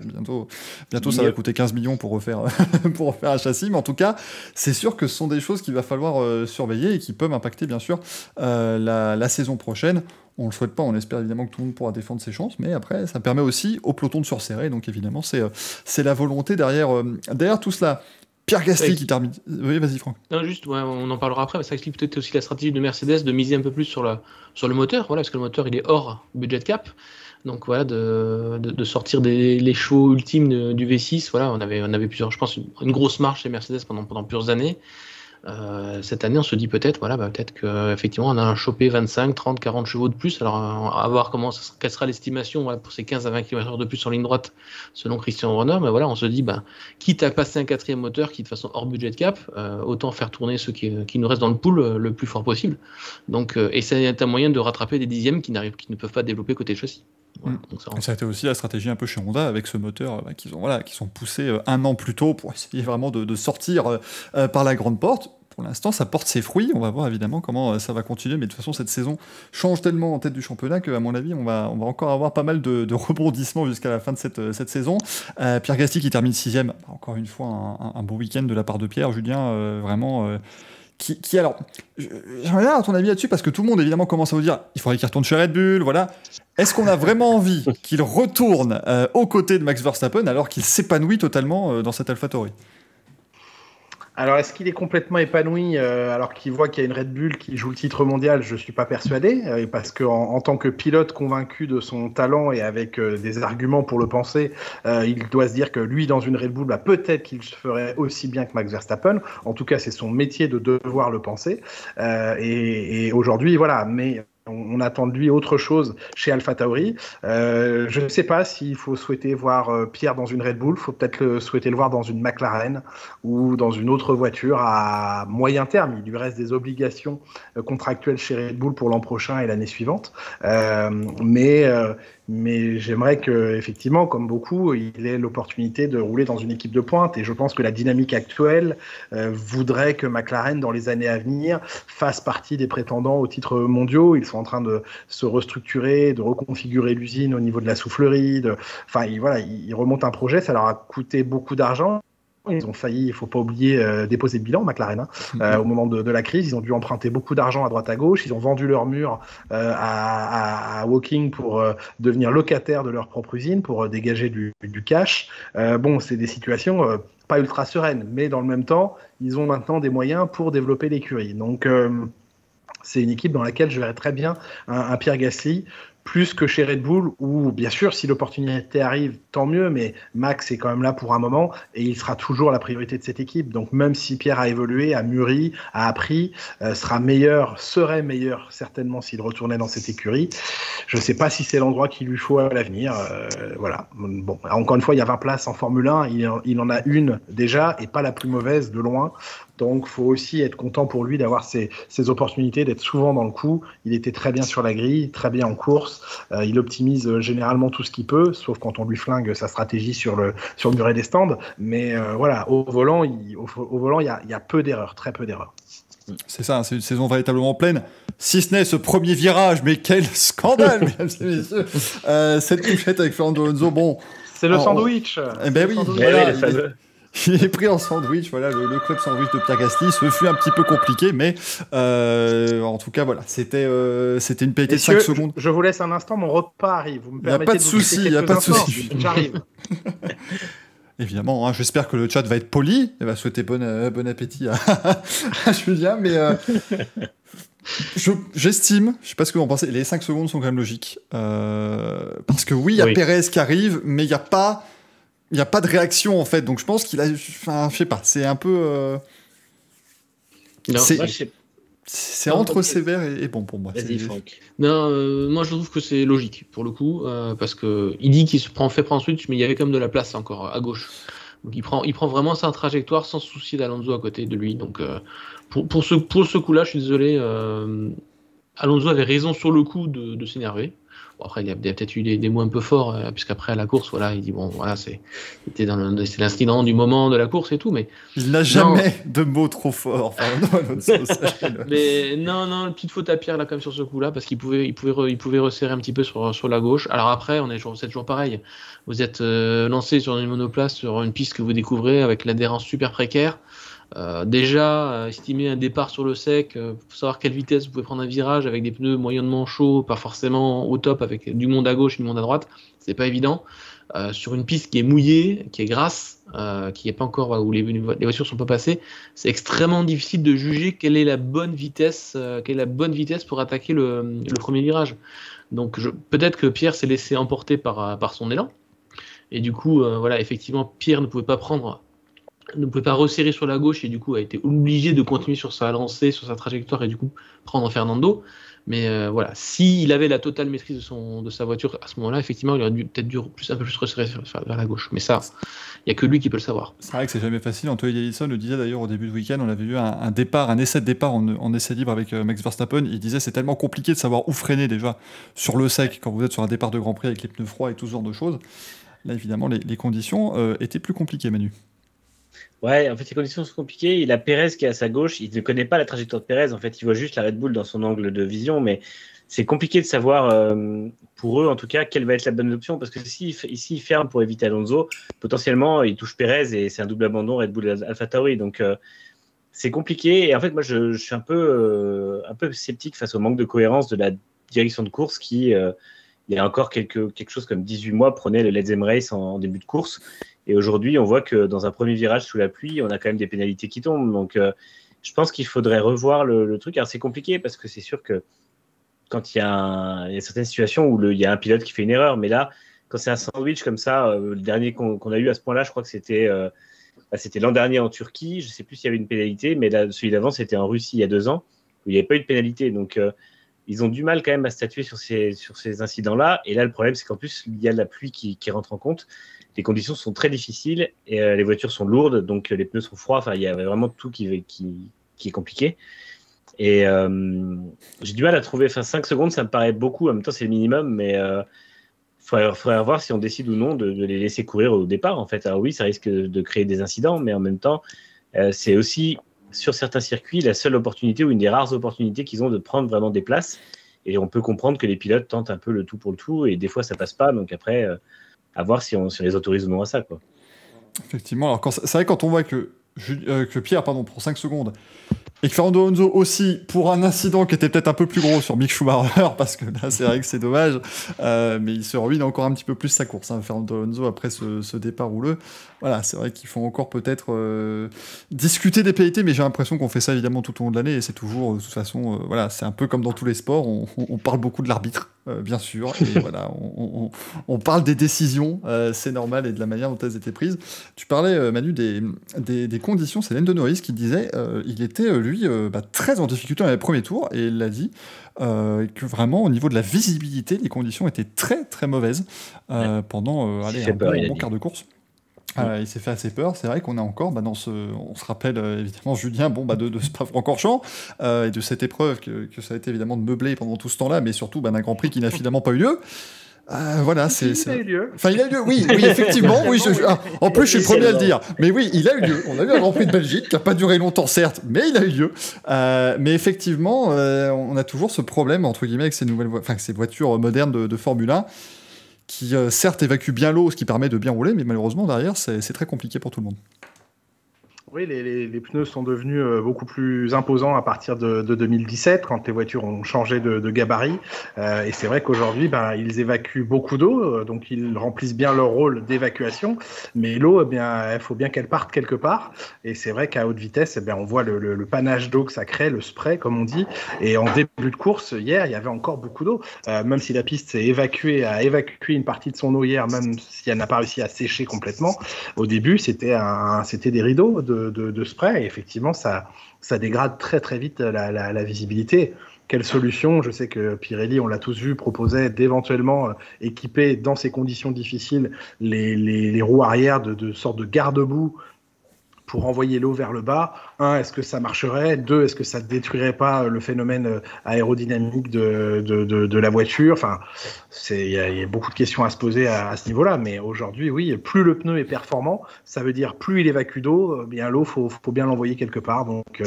million. Bientôt ça va coûter 15 millions pour refaire un châssis. Mais en tout cas, c'est sûr que ce sont des choses qu'il va falloir surveiller et qui peuvent impacter, bien sûr, la saison prochaine. On ne le souhaite pas, on espère évidemment que tout le monde pourra défendre ses chances, mais après, ça permet aussi au peloton de se resserrer. Donc évidemment, c'est la volonté derrière tout cela. Pierre Gasly qui termine. Oui, vas-y, Franck. Non, juste, on en parlera après, mais ça explique peut-être aussi la stratégie de Mercedes de miser un peu plus sur le moteur, parce que le moteur, il est hors budget cap. Donc voilà, de sortir les chevaux ultimes du V6. Voilà, on avait plusieurs, je pense, une grosse marche chez Mercedes pendant plusieurs années. Cette année, on se dit peut-être qu'effectivement, on a chopé 25, 30, 40 chevaux de plus. Alors, à voir quelle sera l'estimation pour ces 15 à 20 km/h de plus en ligne droite, selon Christian Horner. Mais voilà, on se dit, quitte à passer un 4e moteur qui est de façon hors budget cap, autant faire tourner ceux qui nous restent dans le pool le plus fort possible. Donc, et c'est un moyen de rattraper des dixièmes qui ne peuvent pas développer côté châssis. Voilà, donc ça a été aussi la stratégie un peu chez Honda avec ce moteur qu'ils ont poussé 1 an plus tôt pour essayer vraiment de sortir par la grande porte. Pour l'instant, ça porte ses fruits. On va voir évidemment comment ça va continuer. Mais de toute façon, cette saison change tellement en tête du championnat qu'à mon avis, on va encore avoir pas mal de rebondissements jusqu'à la fin de cette saison. Pierre Gasly qui termine 6e. Encore une fois, un beau week-end de la part de Pierre. Julien, vraiment... Qui alors, j'aimerais bien avoir ton avis là-dessus parce que tout le monde évidemment commence à vous dire il faudrait qu'il retourne chez Red Bull, voilà. Est-ce qu'on a vraiment envie qu'il retourne aux côtés de Max Verstappen alors qu'il s'épanouit totalement dans cette AlphaTauri ? Alors, est-ce qu'il est complètement épanoui alors qu'il voit qu'il y a une Red Bull qui joue le titre mondial? Je ne suis pas persuadé, parce qu'en tant que pilote convaincu de son talent et avec des arguments pour le penser, il doit se dire que lui, dans une Red Bull, peut-être qu'il se ferait aussi bien que Max Verstappen. En tout cas, c'est son métier de devoir le penser. Et aujourd'hui, voilà, mais... On attend de lui autre chose chez AlphaTauri. Je ne sais pas s'il faut souhaiter voir Pierre dans une Red Bull. Il faut peut-être souhaiter le voir dans une McLaren ou dans une autre voiture à moyen terme. Il lui reste des obligations contractuelles chez Red Bull pour l'an prochain et l'année suivante. Mais j'aimerais qu'effectivement, comme beaucoup, il ait l'opportunité de rouler dans une équipe de pointe. Et je pense que la dynamique actuelle voudrait que McLaren, dans les années à venir, fasse partie des prétendants aux titres mondiaux. Ils sont en train de se restructurer, de reconfigurer l'usine au niveau de la soufflerie. Ils remontent un projet, ça leur a coûté beaucoup d'argent. Ils ont failli, il ne faut pas oublier, déposer le bilan, McLaren, au moment de la crise. Ils ont dû emprunter beaucoup d'argent à droite à gauche. Ils ont vendu leur mur à Woking pour devenir locataires de leur propre usine, pour dégager du cash. C'est des situations pas ultra sereines, mais dans le même temps, ils ont maintenant des moyens pour développer l'écurie. Donc, c'est une équipe dans laquelle je verrais très bien un Pierre Gasly, plus que chez Red Bull, où bien sûr, si l'opportunité arrive, tant mieux, mais Max est quand même là pour un moment, et il sera toujours la priorité de cette équipe. Donc même si Pierre a évolué, a mûri, a appris, serait meilleur certainement s'il retournait dans cette écurie. Je ne sais pas si c'est l'endroit qu'il lui faut à l'avenir. Voilà. Bon, encore une fois, il y a 20 places en Formule 1, il en a une déjà, et pas la plus mauvaise, de loin. Donc, il faut aussi être content pour lui d'avoir ces opportunités, d'être souvent dans le coup. Il était très bien sur la grille, très bien en course. Il optimise généralement tout ce qu'il peut, sauf quand on lui flingue sa stratégie sur le muret des stands. Mais voilà, au volant, il y a peu d'erreurs, très peu d'erreurs. C'est ça, c'est une saison véritablement pleine. Si ce n'est ce premier virage, mais quel scandale, mesdames et messieurs. Cette touchette avec Fernando Alonso, bon... C'est le sandwich. Eh ben oui, voilà, le fameux. Il est pris en sandwich, voilà, le club sandwich de Pierre Gasly. Ce fut un petit peu compliqué, mais en tout cas, voilà, c'était une pénalité de 5 secondes. Je vous laisse un instant, mon repas arrive. Vous me permettez pas de souci, il n'y a pas de souci. J'arrive. Évidemment, j'espère que le chat va être poli et va souhaiter bon appétit à Julien, mais j'estime, je ne sais pas ce que vous en pensez, les 5 secondes sont quand même logiques. Parce que oui, il y a Pérez qui arrive, mais il n'y a pas de réaction en fait, donc je pense qu'il a, je sais pas, c'est un peu, c'est entre sévère et bon pour moi. Vas-y, Franck. Non, moi je trouve que c'est logique pour le coup, parce que il dit qu'il fait prendre switch, mais il y avait quand même de la place encore à gauche. Donc il prend vraiment sa trajectoire sans se soucier d'Alonso à côté de lui. Donc pour ce coup-là, je suis désolé. Alonso avait raison sur le coup de s'énerver. Bon, après, il y a peut-être eu des mots un peu forts, puisqu'après, à la course, voilà, il dit, bon, voilà, c'est l'incident du moment de la course et tout, mais... Il n'a jamais de mots trop forts. Mais non, une petite faute à Pierre, là, quand même, sur ce coup-là, parce qu'il pouvait resserrer un petit peu sur la gauche. Alors après, c'est toujours pareil. Vous êtes lancé sur une monoplace, sur une piste que vous découvrez, avec l'adhérence super précaire. Estimer un départ sur le sec, savoir quelle vitesse vous pouvez prendre un virage avec des pneus moyennement chauds, pas forcément au top avec du monde à gauche et du monde à droite, c'est pas évident. Sur une piste qui est mouillée, qui est grasse, qui est pas encore où les voitures sont pas passées, c'est extrêmement difficile de juger quelle est la bonne vitesse pour attaquer le premier virage. Donc peut-être que Pierre s'est laissé emporter par son élan, et du coup voilà, effectivement Pierre ne pouvait pas resserrer sur la gauche et du coup a été obligé de continuer sur sa lancée, sur sa trajectoire et du coup prendre Fernando. Mais voilà, s'il avait la totale maîtrise de sa voiture à ce moment-là, effectivement, il aurait peut-être dû un peu plus resserrer vers la gauche. Mais ça, il n'y a que lui qui peut le savoir. C'est vrai que c'est jamais facile. Antoine Allison le disait d'ailleurs au début du week-end. On avait eu un essai de départ en essai libre avec Max Verstappen. Il disait c'est tellement compliqué de savoir où freiner déjà sur le sec quand vous êtes sur un départ de Grand Prix avec les pneus froids et tout ce genre de choses. Là, évidemment, les conditions étaient plus compliquées, Manu. Ouais, en fait, les conditions sont compliquées. Il a Pérez qui est à sa gauche. Il ne connaît pas la trajectoire de Pérez. En fait, il voit juste la Red Bull dans son angle de vision. Mais c'est compliqué de savoir, pour eux en tout cas, quelle va être la bonne option. Parce que s'il ferme pour éviter Alonso, potentiellement, il touche Pérez et c'est un double abandon Red Bull AlphaTauri. Donc, c'est compliqué. Et en fait, moi, je suis un peu sceptique face au manque de cohérence de la direction de course qui, il y a encore quelque chose comme 18 mois, prenait le Let's Them Race en début de course. Et aujourd'hui, on voit que dans un premier virage sous la pluie, on a quand même des pénalités qui tombent. Donc, je pense qu'il faudrait revoir le truc. Alors, c'est compliqué parce que c'est sûr que quand il y a certaines situations où il y a un pilote qui fait une erreur, mais là, quand c'est un sandwich comme ça, le dernier qu'on a eu à ce point-là, je crois que c'était l'an dernier en Turquie. Je ne sais plus s'il y avait une pénalité, mais là, celui d'avant, c'était en Russie il y a 2 ans, où il n'y avait pas eu de pénalité. Donc, ils ont du mal quand même à statuer sur ces incidents-là. Et là, le problème, c'est qu'en plus, il y a la pluie qui rentre en compte. Les conditions sont très difficiles et les voitures sont lourdes, donc les pneus sont froids. Enfin, il y a vraiment tout qui est compliqué. Et j'ai du mal à trouver. Enfin, 5 secondes, ça me paraît beaucoup. En même temps, c'est le minimum, mais il faudrait voir si on décide ou non de les laisser courir au départ. En fait, alors oui, ça risque de créer des incidents, mais en même temps, c'est aussi sur certains circuits la seule opportunité ou une des rares opportunités qu'ils ont de prendre vraiment des places. Et on peut comprendre que les pilotes tentent un peu le tout pour le tout, et des fois, ça passe pas. Donc après, à voir si on les autorise ou non à ça, quoi. Effectivement, alors c'est vrai quand on voit que Pierre prend 5 secondes et que Fernando Alonso aussi pour un incident qui était peut-être un peu plus gros sur Mick Schumacher, parce que là c'est vrai que c'est dommage, mais il se ruine encore un petit peu plus sa course, hein, Fernando Alonso après ce départ houleux. Voilà, c'est vrai qu'il faut encore peut-être discuter des pénalités, mais j'ai l'impression qu'on fait ça évidemment tout au long de l'année et c'est toujours de toute façon voilà, c'est un peu comme dans tous les sports, on parle beaucoup de l'arbitre bien sûr, et voilà, on parle des décisions, c'est normal, et de la manière dont elles étaient prises. Tu parlais Manu des conditions, c'est Lando Norris qui disait il était lui très en difficulté dans les premiers tours, et il l'a dit que vraiment au niveau de la visibilité les conditions étaient très très mauvaises pendant un bon quart de course. Il s'est fait assez peur. C'est vrai qu'on a encore on se rappelle évidemment Julien de Spa-Francorchamps et de cette épreuve que ça a été évidemment de meubler pendant tout ce temps-là, mais surtout d'un Grand Prix qui n'a finalement pas eu lieu. Voilà, il a eu lieu. Enfin, il a eu lieu, oui, effectivement. Oui, en plus, je suis le premier à le dire. Mais oui, il a eu lieu. On a eu un Grand Prix de Belgique qui n'a pas duré longtemps, certes, mais il a eu lieu. Mais effectivement, on a toujours ce problème, entre guillemets, avec ces voitures modernes de Formule 1 qui, certes, évacuent bien l'eau, ce qui permet de bien rouler, mais malheureusement, derrière, c'est très compliqué pour tout le monde. Oui, les pneus sont devenus beaucoup plus imposants à partir de 2017, quand les voitures ont changé de gabarit. Et c'est vrai qu'aujourd'hui, ils évacuent beaucoup d'eau, donc ils remplissent bien leur rôle d'évacuation. Mais l'eau, il faut bien qu'elle parte quelque part. Et c'est vrai qu'à haute vitesse, on voit le panache d'eau que ça crée, le spray, comme on dit. Et en début de course, hier, il y avait encore beaucoup d'eau. Même si la piste a évacué une partie de son eau hier, même si elle n'a pas réussi à sécher complètement, au début, c'était des rideaux de spray, et effectivement ça dégrade très très vite la visibilité. Quelle solution? Je sais que Pirelli, on l'a tous vu, proposait d'éventuellement équiper dans ces conditions difficiles les roues arrière de sortes de garde-boue pour envoyer l'eau vers le bas. Un, est-ce que ça marcherait? Deux, est-ce que ça ne détruirait pas le phénomène aérodynamique de la voiture? Enfin, il y a beaucoup de questions à se poser à ce niveau-là. Mais aujourd'hui, oui, plus le pneu est performant, ça veut dire plus il évacue d'eau, bien l'eau, faut bien l'envoyer quelque part. Donc,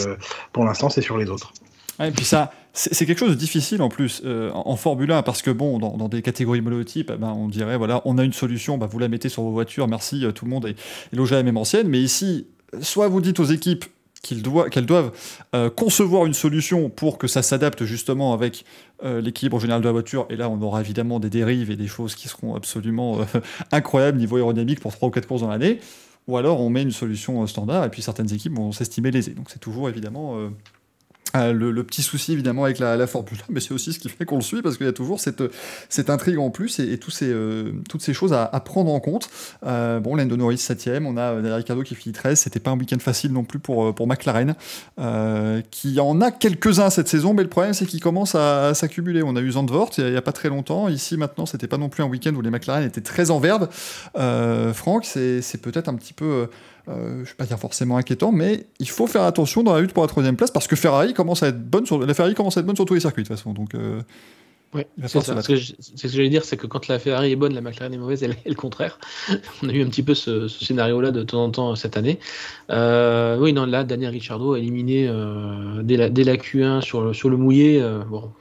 pour l'instant, c'est sur les autres. Ouais, et puis ça, c'est quelque chose de difficile en plus en Formule 1 parce que bon, dans des catégories monotypes, on dirait voilà, on a une solution, vous la mettez sur vos voitures, merci, tout le monde est logé à la même ancienne. Mais ici, soit vous dites aux équipes qu'elles doivent concevoir une solution pour que ça s'adapte justement avec l'équilibre général de la voiture, et là on aura évidemment des dérives et des choses qui seront absolument incroyables niveau aérodynamique pour 3 ou 4 courses dans l'année, ou alors on met une solution standard et puis certaines équipes vont s'estimer lésées. Donc c'est toujours évidemment le petit souci évidemment avec la Formule 1, mais c'est aussi ce qui fait qu'on le suit parce qu'il y a toujours cette intrigue en plus et toutes ces choses à prendre en compte. Bon, Lando Norris 7ème, on a Daniel Ricciardo qui finit 13, c'était pas un week-end facile non plus pour McLaren, qui en a quelques-uns cette saison, mais le problème c'est qu'ils commencent à s'accumuler. On a eu Zandvoort il y a pas très longtemps, ici maintenant c'était pas non plus un week-end où les McLaren étaient très en verve. Franck, c'est peut-être un petit peu... je ne vais pas dire forcément inquiétant, mais il faut faire attention dans la lutte pour la 3e place parce que la Ferrari commence à être bonne sur tous les circuits de toute façon. Donc, ouais, c'est ça. Ce que j'allais dire, c'est que quand la Ferrari est bonne, la McLaren est mauvaise, et le contraire. On a eu un petit peu ce scénario-là de temps en temps cette année. Oui, non, là, Daniel Ricciardo a éliminé dès la Q1 sur le mouillé. Bon.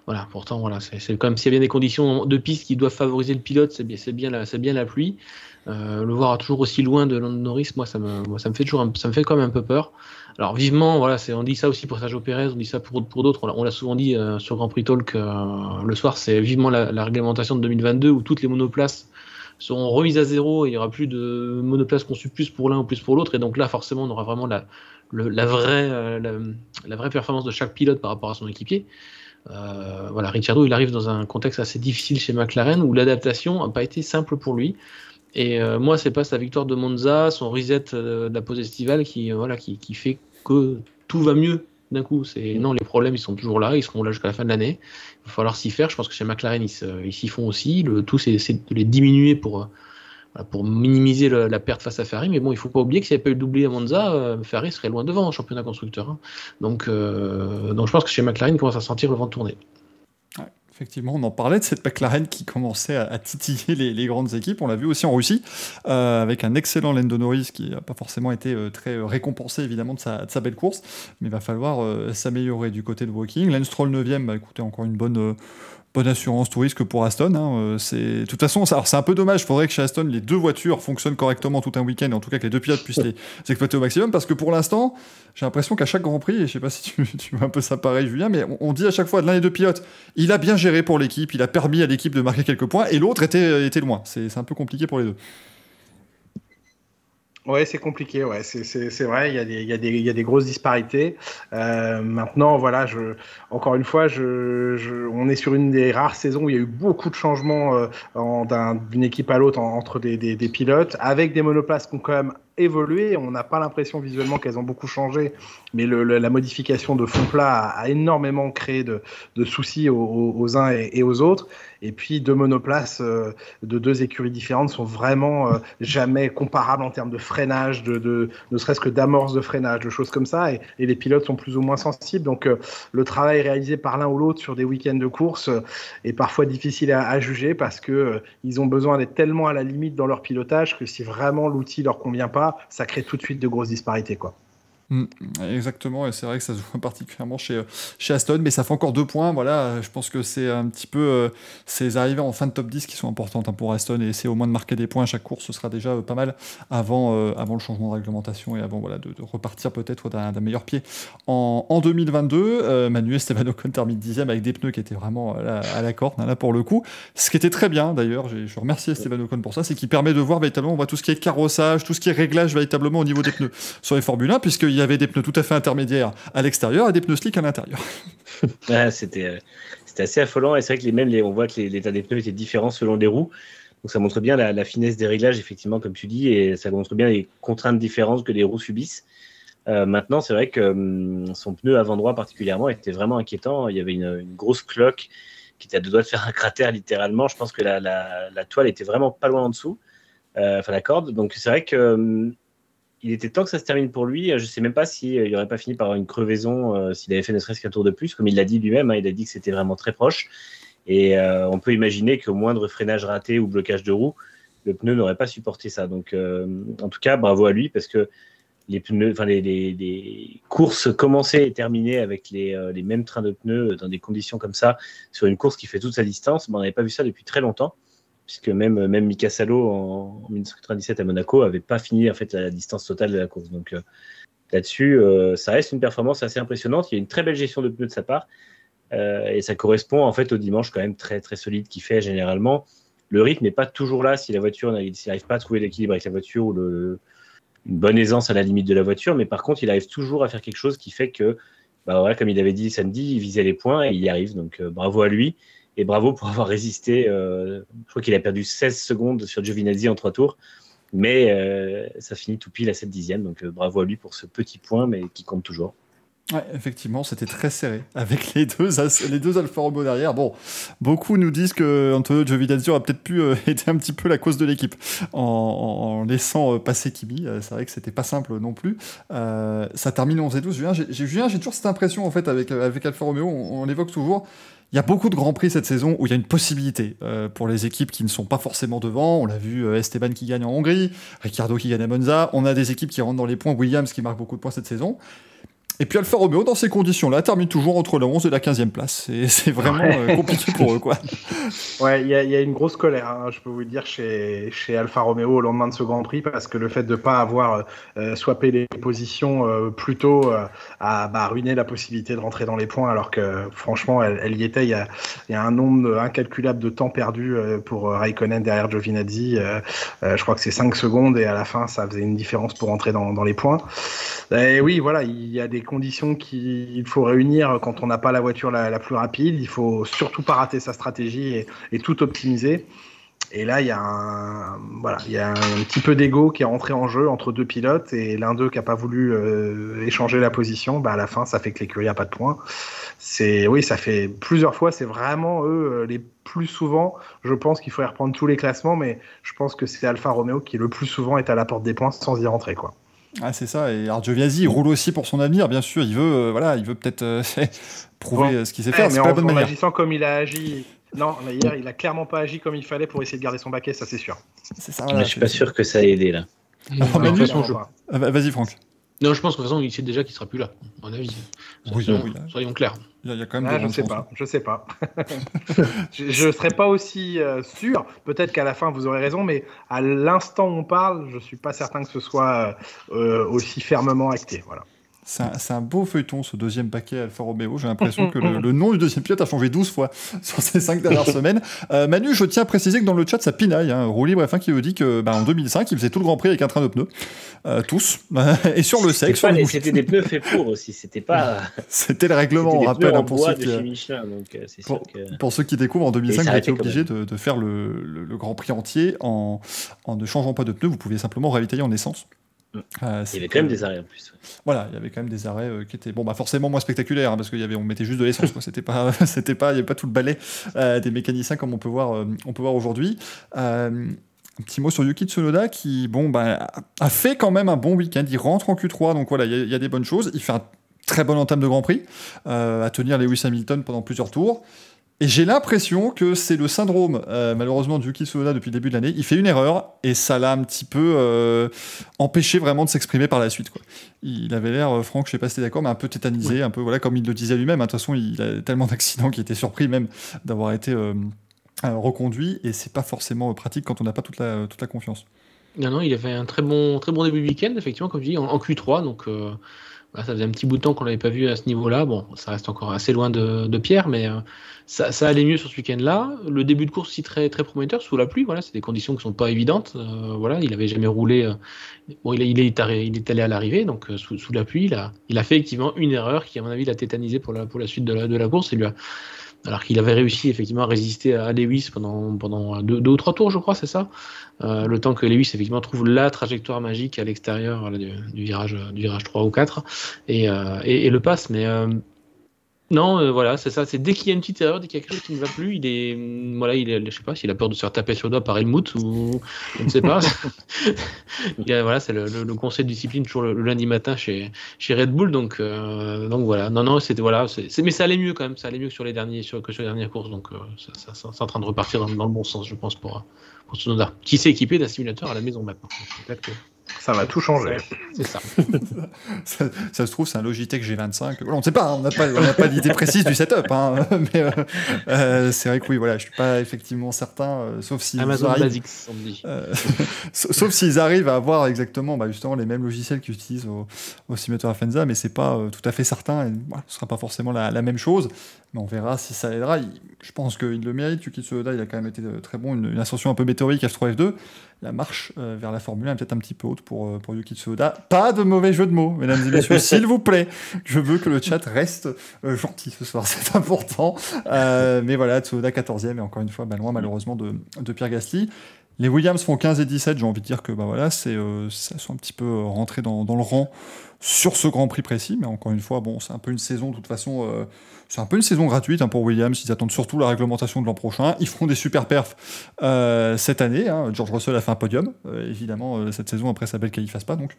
Voilà, pourtant, voilà, c'est quand même s'il y a bien des conditions de piste qui doivent favoriser le pilote, c'est bien la pluie. Le voir toujours aussi loin de Lando Norris, moi ça me fait quand même un peu peur. Alors vivement, voilà, on dit ça aussi pour Sergio Pérez, on dit ça pour d'autres. On l'a souvent dit sur Grand Prix Talk le soir, c'est vivement la réglementation de 2022 où toutes les monoplaces seront remises à zéro et il n'y aura plus de monoplaces conçues plus pour l'un ou plus pour l'autre. Et donc là, forcément, on aura vraiment la vraie performance de chaque pilote par rapport à son équipier. Voilà, Ricciardo, il arrive dans un contexte assez difficile chez McLaren où l'adaptation n'a pas été simple pour lui. Et moi, c'est pas sa victoire de Monza, son reset de la pause estivale qui fait que tout va mieux d'un coup. Non, les problèmes, ils sont toujours là, ils seront là jusqu'à la fin de l'année. Il va falloir s'y faire. Je pense que chez McLaren, ils s'y font aussi. Le tout, c'est de les diminuer pour minimiser la perte face à Ferrari. Mais bon, il faut pas oublier que s'il n'y avait pas eu le doublé à Monza, Ferrari serait loin devant en championnat constructeur. Hein. Donc, je pense que chez McLaren, il commence à sentir le vent tourner. Effectivement, on en parlait de cette McLaren qui commençait à titiller les grandes équipes. On l'a vu aussi en Russie, avec un excellent Lando Norris qui n'a pas forcément été très récompensé évidemment de sa belle course, mais il va falloir s'améliorer du côté de Woking. Lance Stroll 9ème, écoutez, encore une bonne assurance tout risque pour Aston. Hein. De toute façon, c'est un peu dommage. Il faudrait que chez Aston, les deux voitures fonctionnent correctement tout un week-end, et en tout cas que les deux pilotes puissent les exploiter au maximum, parce que pour l'instant, j'ai l'impression qu'à chaque Grand Prix, et je ne sais pas si tu vois un peu ça pareil, Julien, mais on dit à chaque fois de l'un des deux pilotes, il a bien géré pour l'équipe, il a permis à l'équipe de marquer quelques points, et l'autre était loin. C'est un peu compliqué pour les deux. Ouais, c'est compliqué. Ouais, c'est vrai. Il y a des grosses disparités. Maintenant, voilà, encore une fois, on est sur une des rares saisons où il y a eu beaucoup de changements d'une équipe à l'autre entre des pilotes, avec des monoplaces qui ont quand même évolué. On n'a pas l'impression visuellement qu'elles ont beaucoup changé, mais la modification de fond plat a énormément créé de soucis aux uns et aux autres. Et puis deux monoplaces de deux écuries différentes sont vraiment jamais comparables en termes de freinage, ne serait-ce que d'amorce de freinage, de choses comme ça. Et les pilotes sont plus ou moins sensibles. Donc le travail réalisé par l'un ou l'autre sur des week-ends de course est parfois difficile à juger parce que ils ont besoin d'être tellement à la limite dans leur pilotage que si vraiment l'outil leur convient pas, ça crée tout de suite de grosses disparités, quoi. Exactement, et c'est vrai que ça se voit particulièrement chez Aston, mais ça fait encore 2 points. Voilà, je pense que c'est un petit peu ces arrivées en fin de top 10 qui sont importantes pour Aston, et essayer au moins de marquer des points à chaque course, ce sera déjà pas mal avant le changement de réglementation et avant de repartir peut-être d'un meilleur pied. En 2022, Manuel Esteban Ocon termine 10ème avec des pneus qui étaient vraiment à la corde, là pour le coup. Ce qui était très bien d'ailleurs, je remercie Esteban Ocon pour ça, c'est qu'il permet de voir véritablement, on voit tout ce qui est carrossage, tout ce qui est réglage véritablement au niveau des pneus sur les Formule 1, puisqu'il y avait des pneus tout à fait intermédiaires à l'extérieur et des pneus slick à l'intérieur. Ouais, c'était assez affolant, et c'est vrai que on voit que l'état des pneus était différent selon les roues, donc ça montre bien la finesse des réglages, effectivement, comme tu dis, et ça montre bien les contraintes différentes que les roues subissent. Maintenant, c'est vrai que son pneu avant droit particulièrement était vraiment inquiétant. Il y avait une grosse cloque qui était à 2 doigts de faire un cratère littéralement. Je pense que la toile était vraiment pas loin en dessous, la corde. Donc c'est vrai que il était temps que ça se termine pour lui. Je ne sais même pas s'il n'aurait pas fini par avoir une crevaison s'il avait fait ne serait-ce qu'un tour de plus. Comme il l'a dit lui-même, il a dit que c'était vraiment très proche. Et on peut imaginer qu'au moindre freinage raté ou blocage de roue, le pneu n'aurait pas supporté ça. Donc, en tout cas, bravo à lui parce que les pneus, les courses commençaient et terminaient avec les mêmes trains de pneus dans des conditions comme ça sur une course qui fait toute sa distance. On n'avait pas vu ça depuis très longtemps, puisque même Mika Salo en 1997 à Monaco n'avait pas fini en fait la distance totale de la course. Donc là-dessus, ça reste une performance assez impressionnante. Il y a une très belle gestion de pneus de sa part et ça correspond en fait au dimanche quand même très très solide qu'il fait généralement. Le rythme n'est pas toujours là si la voiture n'arrive pas à trouver l'équilibre avec la voiture ou une bonne aisance à la limite de la voiture, mais par contre, il arrive toujours à faire quelque chose qui fait que, comme il avait dit samedi, il visait les points et il y arrive. Donc, bravo à lui et bravo pour avoir résisté. Je crois qu'il a perdu 16 secondes sur Giovinazzi en 3 tours, mais ça finit tout pile à 7/10. Donc, bravo à lui pour ce petit point, mais qui compte toujours. Ouais, effectivement, c'était très serré avec les deux Alfa Romeo derrière. Bon, beaucoup nous disent que Antonio Giovinazzi aurait peut-être pu aider un petit peu la cause de l'équipe en laissant passer Kimi. C'est vrai que c'était pas simple non plus. Ça termine 11-12. Julien, j'ai toujours cette impression en fait avec Alfa Romeo, on l'évoque toujours. Il y a beaucoup de grands prix cette saison où il y a une possibilité pour les équipes qui ne sont pas forcément devant. On l'a vu, Esteban qui gagne en Hongrie, Ricciardo qui gagne à Monza. On a des équipes qui rentrent dans les points, Williams qui marque beaucoup de points cette saison. Et puis Alfa Romeo, dans ces conditions-là, termine toujours entre la 11 et la 15e place. C'est vraiment compliqué pour eux, quoi. Ouais, il y a une grosse colère, hein, je peux vous dire, chez Alfa Romeo au lendemain de ce Grand Prix, parce que le fait de ne pas avoir swappé les positions plus tôt a ruiné la possibilité de rentrer dans les points, alors que franchement, elle y était. Il y a un nombre incalculable de temps perdu pour Raikkonen derrière Giovinazzi. Je crois que c'est 5 secondes, et à la fin, ça faisait une différence pour rentrer dans les points. Et oui, voilà, il y a des conditions qu'il faut réunir quand on n'a pas la voiture la plus rapide. Il faut surtout pas rater sa stratégie et tout optimiser. Et là, il y a un petit peu d'ego qui est rentré en jeu entre deux pilotes, et l'un d'eux qui n'a pas voulu échanger la position. À la fin, ça fait que l'écurie n'a pas de points. Ça fait plusieurs fois. C'est vraiment eux les plus souvent. Je pense qu'il faudrait reprendre tous les classements, mais je pense que c'est Alfa Romeo qui le plus souvent est à la porte des points sans y rentrer, quoi. Ah, c'est ça, et Giovinazzi, il roule aussi pour son avenir, bien sûr, il veut peut-être prouver ce qu'il sait faire, c'est pas la bonne manière. En agissant comme il a agi, non, mais hier, il a clairement pas agi comme il fallait pour essayer de garder son baquet, ça c'est sûr. C'est ça, voilà, je suis pas sûr que ça a aidé, là. Vas-y, Franck. Non, je pense que de toute façon, il sait déjà qu'il sera plus là, à mon avis. Soyons clairs. Il y a quand même je sais pas. Je serais pas aussi sûr. Peut-être qu'à la fin vous aurez raison, mais à l'instant où on parle, je suis pas certain que ce soit aussi fermement acté. Voilà. C'est un beau feuilleton, ce deuxième paquet Alfa Romeo. J'ai l'impression que le nom du deuxième pilote a changé 12 fois sur ces 5 dernières semaines. Manu, je tiens à préciser que dans le chat, ça pinaille. Rouli Brefin qui vous dit que en 2005, il faisait tout le Grand Prix avec un train de pneus. Tous. Et sur le sec. C'était des pneus faits pour aussi. C'était pas. C'était le règlement, on rappelle. Pour ceux qui découvrent, en 2005, vous étiez obligé de faire le Grand Prix entier en ne changeant pas de pneus. Vous pouviez simplement ravitailler en essence. Il y avait quand même des arrêts en plus. Ouais. Voilà, il y avait quand même des arrêts qui étaient forcément moins spectaculaires, parce on mettait juste de l'essence, quoi. Il y avait pas tout le balai des mécaniciens comme on peut voir aujourd'hui. Un petit mot sur Yuki Tsunoda qui a fait quand même un bon week-end. Il rentre en Q3, donc voilà, il y a des bonnes choses. Il fait un très bon entame de Grand Prix à tenir Lewis Hamilton pendant plusieurs tours. Et j'ai l'impression que c'est le syndrome, malheureusement, de Yuki Tsunoda depuis le début de l'année. Il fait une erreur et ça l'a un petit peu empêché vraiment de s'exprimer par la suite, quoi. Il avait l'air, Franck, je sais pas si t'es d'accord, mais un peu tétanisé, un peu comme il le disait lui-même. De toute façon, il a tellement d'accidents qu'il était surpris même d'avoir été reconduit, et c'est pas forcément pratique quand on n'a pas toute la confiance. Non, il avait un très bon début de week-end, effectivement, comme je dis, en Q3, donc. Ça faisait un petit bout de temps qu'on l'avait pas vu à ce niveau-là. Bon, ça reste encore assez loin de Pierre, mais ça allait mieux sur ce week-end-là. Le début de course aussi très, très prometteur sous la pluie. Voilà, c'est des conditions qui sont pas évidentes. Il avait jamais roulé. Il est allé à l'arrivée, donc sous la pluie, il a fait effectivement une erreur qui, à mon avis, l'a tétanisé pour la suite de la course. Alors qu'il avait réussi effectivement à résister à Lewis pendant 2 ou 3 tours, je crois, c'est ça. Le temps que Lewis effectivement trouve la trajectoire magique à l'extérieur du virage 3 ou 4 et le passe. Mais Non, voilà, c'est ça. C'est dès qu'il y a une petite erreur, dès qu'il y a quelque chose qui ne va plus, je sais pas s'il a peur de se faire taper sur le doigt par Helmut ou je ne sais pas. Voilà, c'est le conseil de discipline toujours le lundi matin chez Red Bull, donc voilà. Non, c'était voilà, mais ça allait mieux quand même. Ça allait mieux que sur les dernières courses, donc c'est en train de repartir dans le bon sens, je pense pour Tsunoda, qui s'est équipé d'un simulateur à la maison maintenant. Peut-être que ça va tout changer. C'est ça. ça se trouve, c'est un Logitech G25. Voilà, on ne sait pas, on n'a pas l'idée précise du setup. Hein, mais c'est vrai que oui, voilà, je ne suis pas effectivement certain, sauf si Amazon Basics, on me dit. Sauf s'ils arrivent à avoir exactement justement les mêmes logiciels qu'ils utilisent au simulateur Afenza, mais c'est pas tout à fait certain. Et, voilà, ce ne sera pas forcément la même chose. Mais on verra si ça aidera. Je pense qu'il le mérite. Yuki Tsunoda, il a quand même été très bon. Une ascension un peu météorique F3 F2. La marche vers la Formule 1 est peut-être un petit peu haute pour Yuki Tsunoda. Pas de mauvais jeu de mots, mesdames et messieurs, s'il vous plaît. Je veux que le chat reste gentil ce soir, c'est important. Mais voilà, Tsunoda 14e et encore une fois, loin malheureusement de Pierre Gasly. Les Williams font 15 et 17, j'ai envie de dire que voilà, ça sont un petit peu rentrés dans le rang sur ce Grand Prix précis, mais encore une fois, bon, c'est un peu une saison, de toute façon, c'est un peu une saison gratuite pour Williams. Ils attendent surtout la réglementation de l'an prochain. Ils feront des super perfs cette année. Hein. George Russell a fait un podium, évidemment, cette saison après sa belle qualif fasse pas, donc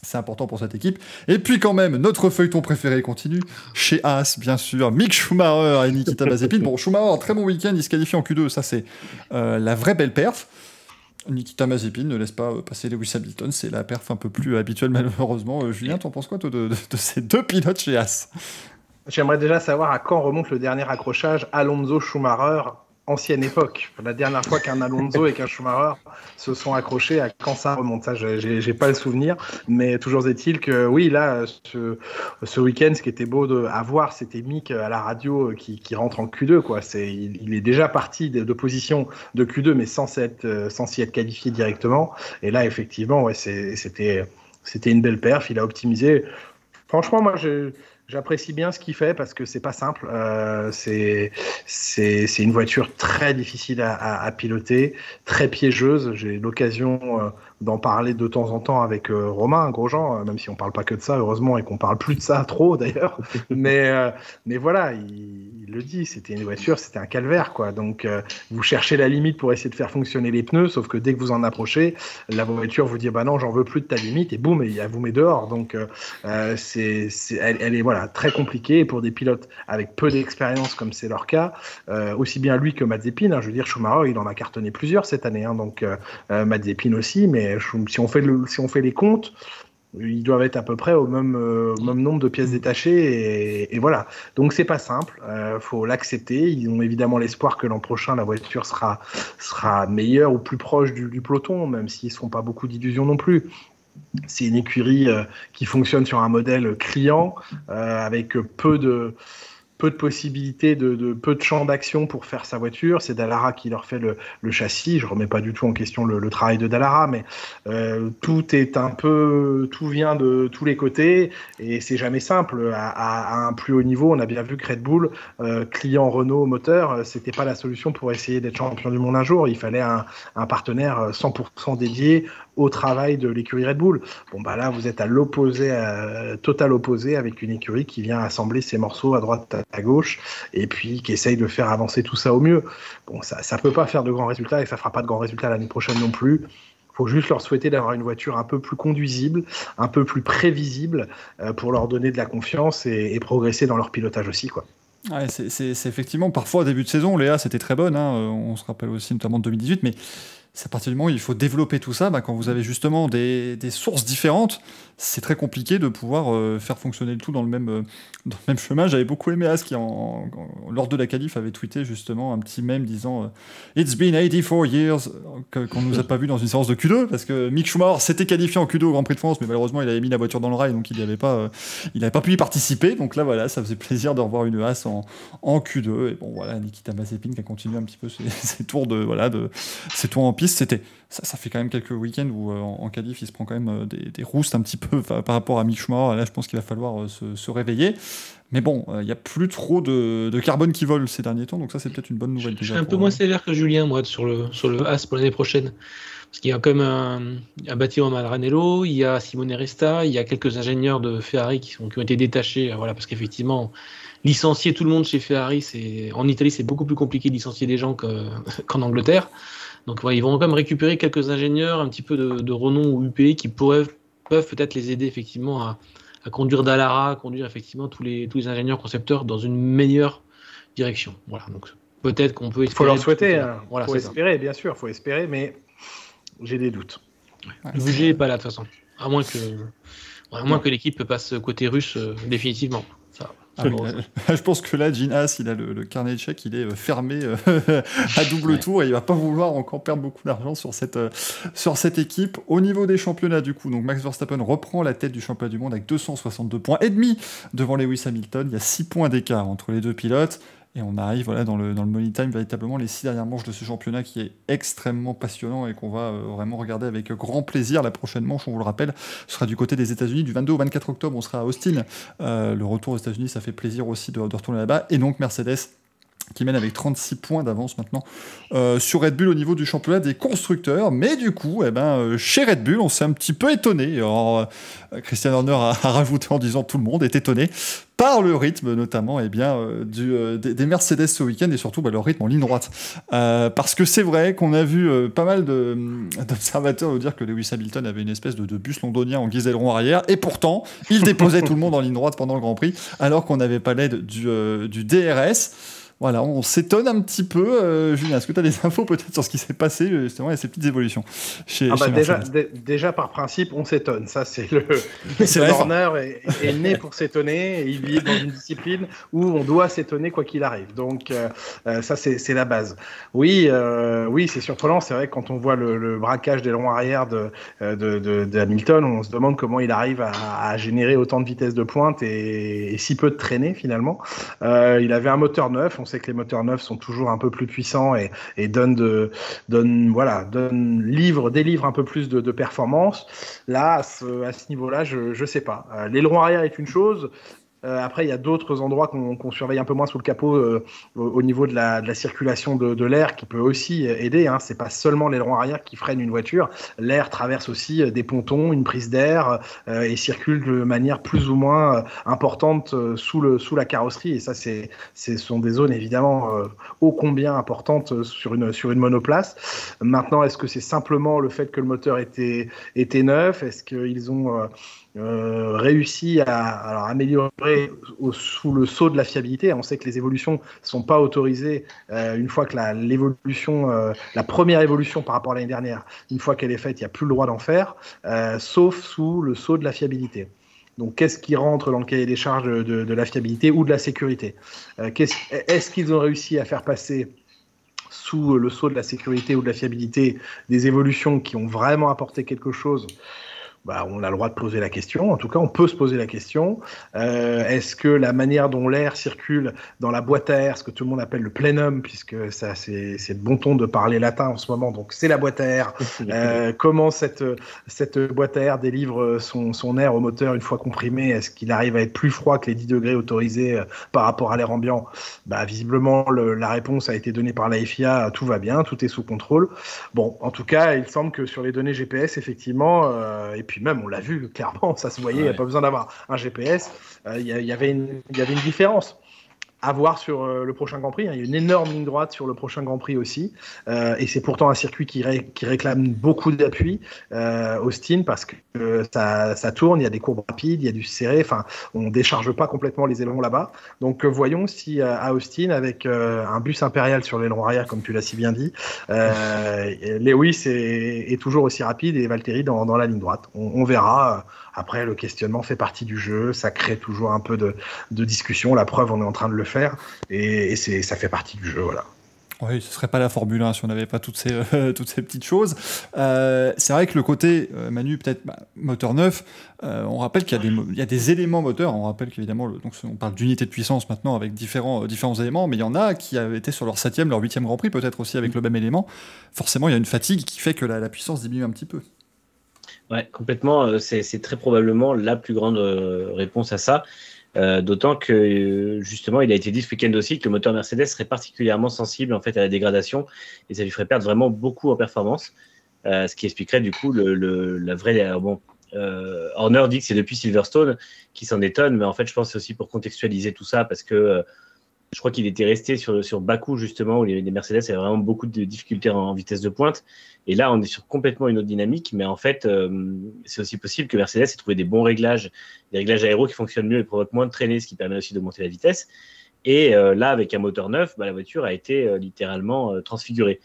c'est important pour cette équipe. Et puis quand même, notre feuilleton préféré continue, chez Haas, bien sûr, Mick Schumacher et Nikita Mazepin. Bon, Schumacher, un très bon week-end, il se qualifie en Q2, ça c'est la vraie belle perf. Nikita Mazepin ne laisse pas passer Lewis Hamilton, c'est la perf un peu plus habituelle malheureusement. Julien, t'en penses quoi toi, de ces deux pilotes chez Haas? J'aimerais déjà savoir à quand remonte le dernier accrochage Alonso-Schumacher, ancienne époque. La dernière fois qu'un Alonso et qu'un Schumacher se sont accrochés, à quand ça remonte? Ça, j'ai pas le souvenir, mais toujours est-il que oui, là, ce week-end, ce qui était beau à voir, c'était Mick à la radio qui rentre en Q2, quoi. Il est déjà parti de position de Q2, mais sans s'y être qualifié directement. Et là, effectivement, ouais, c'était une belle perf. Il a optimisé. Franchement, moi, j'apprécie bien ce qu'il fait parce que c'est pas simple. C'est une voiture très difficile à piloter, très piégeuse. J'ai l'occasion d'en parler de temps en temps avec Romain Grosjean, même si on parle pas que de ça, heureusement, et qu'on parle plus de ça trop d'ailleurs. Mais voilà, il le dit, c'était une voiture, c'était un calvaire, quoi. Donc vous cherchez la limite pour essayer de faire fonctionner les pneus, sauf que dès que vous en approchez, la voiture vous dit bah non, j'en veux plus de ta limite, et boum, elle vous met dehors. Donc elle est voilà, très compliquée, et pour des pilotes avec peu d'expérience comme c'est leur cas, aussi bien lui que Mazepin, hein, je veux dire, Schumacher, il en a cartonné plusieurs cette année, hein, donc Mazepin aussi, mais si on fait les comptes, ils doivent être à peu près au même nombre de pièces détachées, et voilà. Donc c'est pas simple, faut l'accepter. Ils ont évidemment l'espoir que l'an prochain la voiture sera meilleure ou plus proche du peloton, même s'ils ne se font pas beaucoup d'illusions non plus. C'est une écurie qui fonctionne sur un modèle client, avec peu de possibilités, peu de champs d'action pour faire sa voiture. C'est Dallara qui leur fait le châssis. Je remets pas du tout en question le travail de Dallara, mais tout vient de tous les côtés, et c'est jamais simple. À un plus haut niveau, on a bien vu que Red Bull, client Renault moteur, c'était pas la solution pour essayer d'être champion du monde un jour. Il fallait un partenaire 100% dédié au travail de l'écurie Red Bull. Bon, bah là, vous êtes à l'opposé, total opposé, avec une écurie qui vient assembler ses morceaux à droite, à gauche, et puis qui essaye de faire avancer tout ça au mieux. Bon, ça peut pas faire de grands résultats, et ça fera pas de grands résultats l'année prochaine non plus. Faut juste leur souhaiter d'avoir une voiture un peu plus conduisible, un peu plus prévisible, pour leur donner de la confiance et progresser dans leur pilotage aussi, quoi. Ouais, c'est effectivement, parfois au début de saison, Léa, c'était très bonne, hein, on se rappelle aussi notamment de 2018, mais c'est à partir du moment où il faut développer tout ça, quand vous avez justement des sources différentes, c'est très compliqué de pouvoir faire fonctionner le tout dans le même chemin. J'avais beaucoup aimé As qui, lors de la qualif, avait tweeté justement un petit mème disant It's been 84 years, qu'on nous a pas vu dans une séance de Q2, parce que Mick Schumacher s'était qualifié en Q2 au Grand Prix de France, mais malheureusement il avait mis la voiture dans le rail, donc il n'avait pas pu y participer. Donc là voilà, ça faisait plaisir de revoir une As en Q2. Et bon voilà, Nikita Mazepin qui a continué un petit peu ses tours en piste. piste, ça fait quand même quelques week-ends où en qualif il se prend quand même des roustes un petit peu par rapport à Mick Schumacher. Là je pense qu'il va falloir se réveiller. Mais bon, il n'y a plus trop de carbone qui vole ces derniers temps, donc ça c'est peut-être une bonne nouvelle. Je suis un peu moins sévère que Julien, moi, sur le As pour l'année prochaine. Parce qu'il y a quand même un bâtiment Maranello, il y a Simone Resta, il y a quelques ingénieurs de Ferrari qui ont été détachés, parce qu'effectivement, licencier tout le monde chez Ferrari, en Italie, c'est beaucoup plus compliqué de licencier des gens qu'en Angleterre. Donc ils vont quand même récupérer quelques ingénieurs, un petit peu de renom ou UPE qui peuvent peut-être les aider effectivement à conduire Dallara, à conduire effectivement tous les ingénieurs concepteurs dans une meilleure direction. Voilà, donc peut-être qu'on peut espérer. Il faut leur souhaiter, faut espérer, bien sûr, faut espérer, mais j'ai des doutes. Le budget n'est pas là de toute façon, à moins que l'équipe passe côté russe définitivement. Ça. Je pense que là, Gene Haas, il a le carnet de chèques, il est fermé à double tour et il va pas vouloir encore perdre beaucoup d'argent sur cette équipe. Au niveau des championnats, du coup, donc Max Verstappen reprend la tête du championnat du monde avec 262 points et demi devant Lewis Hamilton. Il y a 6 points d'écart entre les deux pilotes. Et on arrive dans le Money Time, véritablement les 6 dernières manches de ce championnat qui est extrêmement passionnant et qu'on va vraiment regarder avec grand plaisir. La prochaine manche, on vous le rappelle, sera du côté des États-Unis du 22 au 24 octobre. On sera à Austin. Le retour aux États-Unis, ça fait plaisir aussi de retourner là-bas. Et donc Mercedes qui mène avec 36 points d'avance maintenant sur Red Bull au niveau du championnat des constructeurs. Mais du coup, chez Red Bull, on s'est un petit peu étonné. Alors, Christian Horner a rajouté en disant tout le monde est étonné par le rythme notamment des Mercedes ce week-end et surtout leur rythme en ligne droite. Parce que c'est vrai qu'on a vu pas mal d'observateurs nous dire que Lewis Hamilton avait une espèce de bus londonien en guise aileron arrière et pourtant il déposait tout le monde en ligne droite pendant le Grand Prix alors qu'on n'avait pas l'aide du DRS. Voilà, on s'étonne un petit peu. Julien, est-ce que tu as des infos peut-être sur ce qui s'est passé justement et ces petites évolutions chez déjà par principe, on s'étonne. Ça, c'est Horner est né pour s'étonner et il vit dans une discipline où on doit s'étonner quoi qu'il arrive. Donc ça, c'est la base. Oui, c'est surprenant. C'est vrai que quand on voit le braquage des longs arrière de Hamilton, on se demande comment il arrive à générer autant de vitesse de pointe et si peu de traînée finalement. Il avait un moteur neuf. On sait que les moteurs neufs sont toujours un peu plus puissants et délivrent un peu plus de performance. Là, à ce niveau-là, je sais pas. L'aileron arrière est une chose. Après, il y a d'autres endroits qu'on surveille un peu moins sous le capot au niveau de la circulation de l'air qui peut aussi aider. Hein. C'est pas seulement l'aileron arrière qui freine une voiture. L'air traverse aussi des pontons, une prise d'air et circule de manière plus ou moins importante sous la carrosserie. Et ça, ce sont des zones évidemment ô combien importantes sur une monoplace. Maintenant, est-ce que c'est simplement le fait que le moteur était neuf? Est-ce qu'ils ont réussi à améliorer sous le sceau de la fiabilité? On sait que les évolutions ne sont pas autorisées une fois que la première évolution par rapport à l'année dernière, une fois qu'elle est faite, il n'y a plus le droit d'en faire, sauf sous le sceau de la fiabilité. Donc, qu'est-ce qui rentre dans le cahier des charges de la fiabilité ou de la sécurité? Est-ce qu'ils ont réussi à faire passer sous le sceau de la sécurité ou de la fiabilité des évolutions qui ont vraiment apporté quelque chose? On a le droit de poser la question. En tout cas, on peut se poser la question. Est-ce que la manière dont l'air circule dans la boîte à air, ce que tout le monde appelle le plenum, puisque ça, c'est de bon ton de parler latin en ce moment, donc c'est la boîte à air. Comment cette boîte à air délivre son air au moteur une fois comprimé? Est-ce qu'il arrive à être plus froid que les 10 degrés autorisés par rapport à l'air ambiant? Visiblement, la réponse a été donnée par la FIA. Tout va bien, tout est sous contrôle. Bon, en tout cas, il semble que sur les données GPS, effectivement, et puis même, on l'a vu, clairement, ça se voyait, il n'y a pas besoin d'avoir un GPS. Il y avait une différence. À voir sur le prochain Grand Prix. Il y a une énorme ligne droite sur le prochain Grand Prix aussi. Et c'est pourtant un circuit qui réclame beaucoup d'appui, Austin, parce que ça tourne, il y a des courbes rapides, il y a du serré. Enfin, on ne décharge pas complètement les ailerons là-bas. Donc, voyons si à Austin, avec un bus impérial sur l'aileron arrière, comme tu l'as si bien dit, Lewis est toujours aussi rapide et Valtteri dans la ligne droite. On verra. Après, le questionnement fait partie du jeu. Ça crée toujours un peu de discussion. La preuve, on est en train de le faire. Et ça fait partie du jeu, voilà. Oui, ce serait pas la Formule 1 si on n'avait pas toutes ces petites choses. C'est vrai que le côté, Manu, peut-être moteur neuf, on rappelle qu'il y a des éléments moteurs. On rappelle qu'évidemment, donc on parle d'unité de puissance maintenant avec différents éléments, mais il y en a qui avaient été sur leur 7e, leur 8e Grand Prix, peut-être aussi avec le même élément. Forcément, il y a une fatigue qui fait que la puissance diminue un petit peu. Ouais, complètement. C'est très probablement la plus grande réponse à ça. D'autant que justement, il a été dit ce week-end aussi que le moteur Mercedes serait particulièrement sensible en fait à la dégradation et ça lui ferait perdre vraiment beaucoup en performance, ce qui expliquerait du coup la vraie. Horner dit que c'est depuis Silverstone qui s'en étonne, mais en fait, je pense que c'est aussi pour contextualiser tout ça parce que je crois qu'il était resté sur Bakou justement où les Mercedes avaient vraiment beaucoup de difficultés en vitesse de pointe. Et là, on est sur complètement une autre dynamique, mais en fait, c'est aussi possible que Mercedes ait trouvé des bons réglages, des réglages aéros qui fonctionnent mieux et provoquent moins de traînées, ce qui permet aussi d'augmenter la vitesse. Et là, avec un moteur neuf, la voiture a été littéralement transfigurée.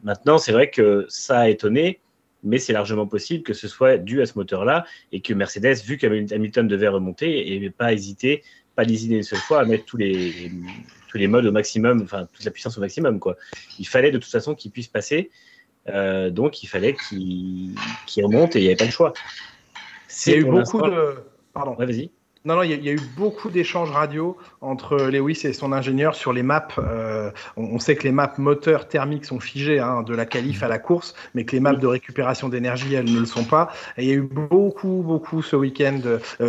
Maintenant, c'est vrai que ça a étonné, mais c'est largement possible que ce soit dû à ce moteur-là et que Mercedes, vu qu'Hamilton devait remonter, n'ait pas hésité une seule fois à mettre tous les modes au maximum, enfin toute la puissance au maximum, quoi. Il fallait de toute façon qu'il puisse donc il fallait qu'il remonte et il n'y avait pas le choix. Il y a eu beaucoup de... Pardon. Ouais, vas-y. Non, il y a eu beaucoup d'échanges radio entre Lewis et son ingénieur sur les maps. On sait que les maps moteurs thermiques sont figées de la qualif à la course, mais que les maps de récupération d'énergie, elles ne le sont pas. Et il y a eu beaucoup ce week-end,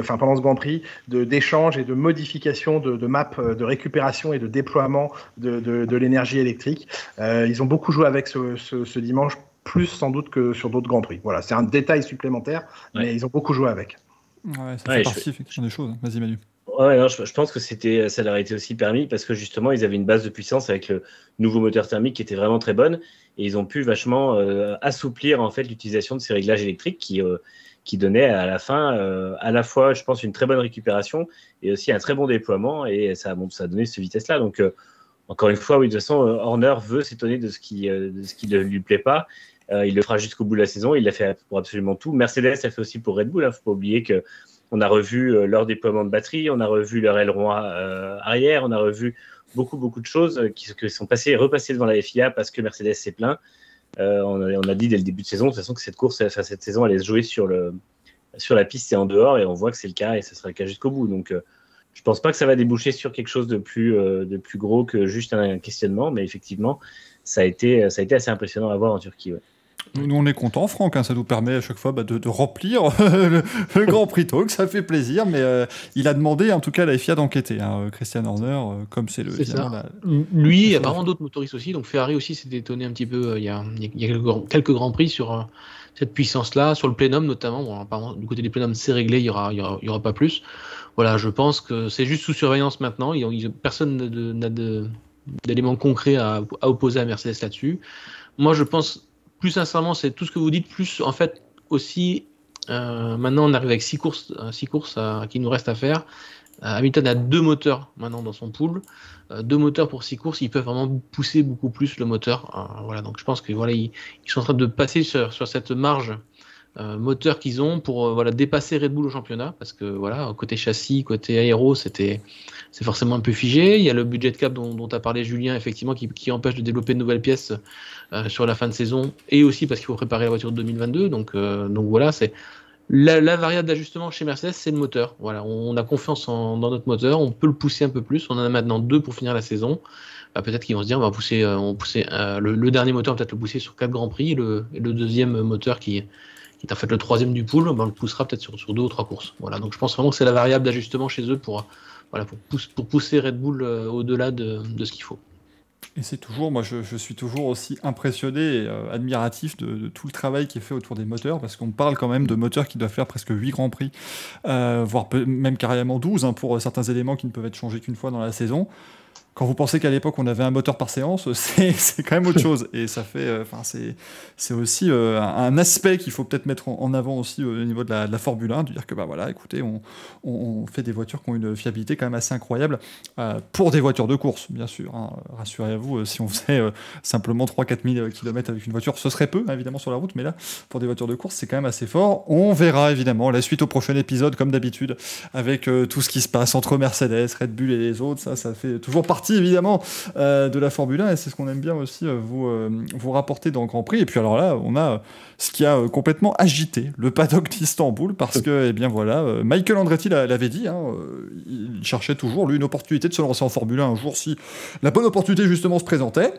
pendant ce Grand Prix, d'échanges et de modifications de maps de récupération et de déploiement de l'énergie électrique. Ils ont beaucoup joué avec ce dimanche, plus sans doute que sur d'autres Grands Prix. Voilà, c'est un détail supplémentaire, mais ils ont beaucoup joué avec. Ouais, ça fait partie effectivement des choses. Vas-y Manu. Ouais, non, je pense que ça leur a été aussi permis parce que justement ils avaient une base de puissance avec le nouveau moteur thermique qui était vraiment très bonne et ils ont pu vachement assouplir en fait l'utilisation de ces réglages électriques qui donnaient à la fin à la fois je pense une très bonne récupération et aussi un très bon déploiement et ça a donné cette vitesse-là. Donc encore une fois, oui, de toute façon Horner veut s'étonner de ce qui ne lui plaît pas. Il le fera jusqu'au bout de la saison. Il l'a fait pour absolument tout. Mercedes l'a fait aussi pour Red Bull. Il ne faut pas oublier qu'on a revu leur déploiement de batterie, on a revu leur aileron arrière, on a revu beaucoup de choses qui sont repassées devant la FIA parce que Mercedes s'est plaint. On a dit dès le début de saison, de toute façon, que cette saison allait se jouer sur la piste et en dehors, et on voit que c'est le cas, et ce sera le cas jusqu'au bout. Donc, je ne pense pas que ça va déboucher sur quelque chose de plus gros que juste un questionnement, mais effectivement, ça a été assez impressionnant à voir en Turquie. Ouais. Nous, on est contents, Franck, ça nous permet à chaque fois de remplir le Grand Prix Talk, ça fait plaisir, mais il a demandé en tout cas à la FIA d'enquêter, Christian Horner, comme c'est le... Lui, il y a apparemment d'autres motoristes aussi, donc Ferrari aussi s'est étonné un petit peu, il y a quelques Grands Prix sur cette puissance-là, sur le plénum notamment. Bon, apparemment, du côté des plénums, c'est réglé, il y aura pas plus. Voilà, je pense que c'est juste sous surveillance maintenant, personne n'a d'éléments concrets à opposer à Mercedes là-dessus. Moi, je pense... Plus sincèrement, c'est tout ce que vous dites, plus en fait aussi, maintenant on arrive avec 6 courses qui nous reste à faire. Hamilton a 2 moteurs maintenant dans son pool, 2 moteurs pour 6 courses, ils peuvent vraiment pousser beaucoup plus le moteur. Voilà, donc je pense que voilà, ils sont en train de passer sur cette marge moteur qu'ils ont pour dépasser Red Bull au championnat, parce que voilà, côté châssis, côté aéro, c'est forcément un peu figé. Il y a le budget cap dont a parlé Julien, effectivement, qui empêche de développer de nouvelles pièces sur la fin de saison, et aussi parce qu'il faut préparer la voiture de 2022. Donc voilà, c'est la variable d'ajustement chez Mercedes, c'est le moteur. Voilà, on a confiance dans notre moteur, on peut le pousser un peu plus. On en a maintenant 2 pour finir la saison. Peut-être qu'ils vont se dire, on va pousser le dernier moteur, on va peut-être le pousser sur 4 Grands Prix, et le deuxième moteur qui est en fait le 3e du pool, on le poussera peut-être sur 2 ou 3 courses. Voilà, donc je pense vraiment que c'est la variable d'ajustement chez eux pour pousser Red Bull au-delà de ce qu'il faut. Et c'est toujours, moi je suis toujours aussi impressionné et admiratif de tout le travail qui est fait autour des moteurs, parce qu'on parle quand même de moteurs qui doivent faire presque 8 Grands Prix, voire même carrément 12 pour certains éléments qui ne peuvent être changés qu'une fois dans la saison. Quand vous pensez qu'à l'époque on avait un moteur par séance, c'est quand même autre chose. Et ça fait, c'est aussi un aspect qu'il faut peut-être mettre en avant aussi au niveau de la Formule 1, de dire que voilà, écoutez, on fait des voitures qui ont une fiabilité quand même assez incroyable pour des voitures de course, bien sûr. Rassurez-vous, si on faisait simplement 3-4 000 km avec une voiture, ce serait peu, évidemment, sur la route, mais là, pour des voitures de course, c'est quand même assez fort. On verra évidemment la suite au prochain épisode, comme d'habitude, avec tout ce qui se passe entre Mercedes, Red Bull et les autres. Ça fait toujours partie partie évidemment de la Formule 1 et c'est ce qu'on aime bien aussi vous rapporter dans le Grand Prix. Et puis alors là, on a ce qui a complètement agité le paddock d'Istanbul parce que, eh bien voilà, Michael Andretti l'avait dit, il cherchait toujours, lui, une opportunité de se lancer en Formule 1 un jour si la bonne opportunité justement se présentait.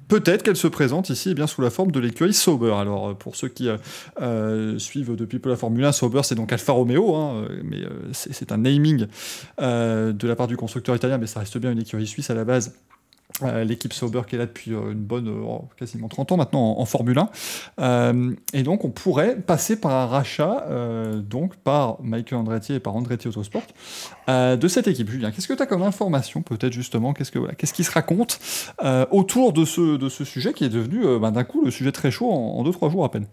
Peut-être qu'elle se présente ici bien sous la forme de l'écurie Sauber. Alors pour ceux qui suivent depuis peu la Formule 1, Sauber c'est donc Alfa Romeo, mais c'est un naming de la part du constructeur italien, mais ça reste bien une écurie suisse à la base. L'équipe Sauber qui est là depuis une bonne quasiment 30 ans maintenant en Formule 1 et donc on pourrait passer par un rachat donc par Michael Andretti et par Andretti Autosport de cette équipe. Julien, qu'est-ce que tu as comme information peut-être justement, qu'est-ce qui se raconte autour de ce sujet qui est devenu d'un coup le sujet très chaud en 2-3 jours à peine?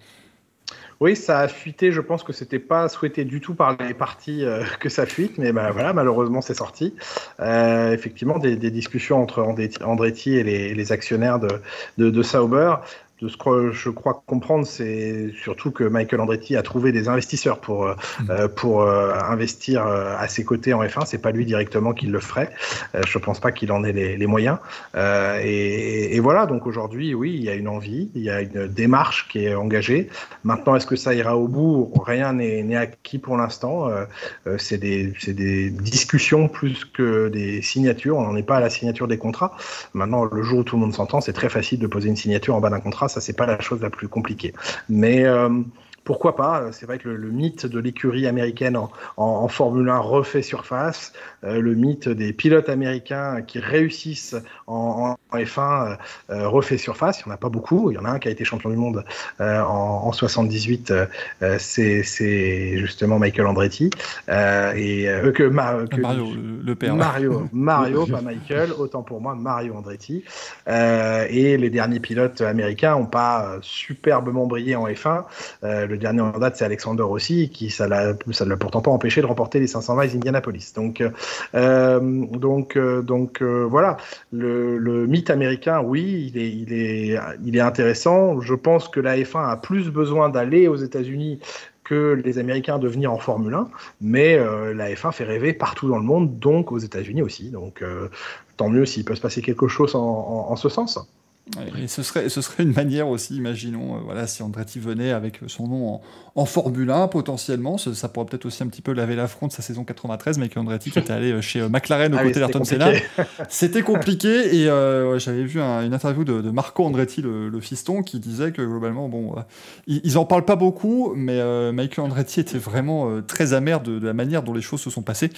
Oui, ça a fuité. Je pense que c'était pas souhaité du tout par les parties que ça fuite, mais voilà, malheureusement, c'est sorti. Effectivement, des discussions entre Andretti et les actionnaires de Sauber. De ce que je crois comprendre, c'est surtout que Michael Andretti a trouvé des investisseurs pour investir à ses côtés en F1. C'est pas lui directement qui le ferait. Je pense pas qu'il en ait les moyens. Et voilà. Donc aujourd'hui, oui, il y a une envie, il y a une démarche qui est engagée. Maintenant, est-ce que ça ira au bout? Rien n'est acquis pour l'instant. C'est des discussions plus que des signatures. On n'en est pas à la signature des contrats. Maintenant, le jour où tout le monde s'entend, c'est très facile de poser une signature en bas d'un contrat. Ça, c'est pas la chose la plus compliquée. Mais pourquoi pas? C'est vrai que le mythe de l'écurie américaine en Formule 1 refait surface. Le mythe des pilotes américains qui réussissent en F1 refait surface. Il n'y en a pas beaucoup. Il y en a un qui a été champion du monde en 78. C'est justement Michael Andretti. Mario, le père. Mario, pas Michael. Autant pour moi, Mario Andretti. Et les derniers pilotes américains n'ont pas superbement brillé en F1. Le dernier en date, c'est Alexander Rossi, qui ça l'a pourtant pas empêché de remporter les 500 miles Indianapolis. Donc voilà, le mythe américain, oui, il est intéressant. Je pense que la F1 a plus besoin d'aller aux États-Unis que les Américains de venir en Formule 1, mais la F1 fait rêver partout dans le monde, donc aux États-Unis aussi. Donc tant mieux s'il peut se passer quelque chose en ce sens. Et ce serait une manière aussi, imaginons, voilà, si Andretti venait avec son nom en Formule 1, potentiellement, ça pourrait peut-être aussi un petit peu laver l'affront de sa saison 93, mais Andretti qui était allé chez McLaren aux côtés d'Ayrton Senna. C'était compliqué, et j'avais vu une interview de Marco Andretti, le fiston, qui disait que globalement, ils en parlent pas beaucoup, mais Michael Andretti était vraiment très amer de la manière dont les choses se sont passées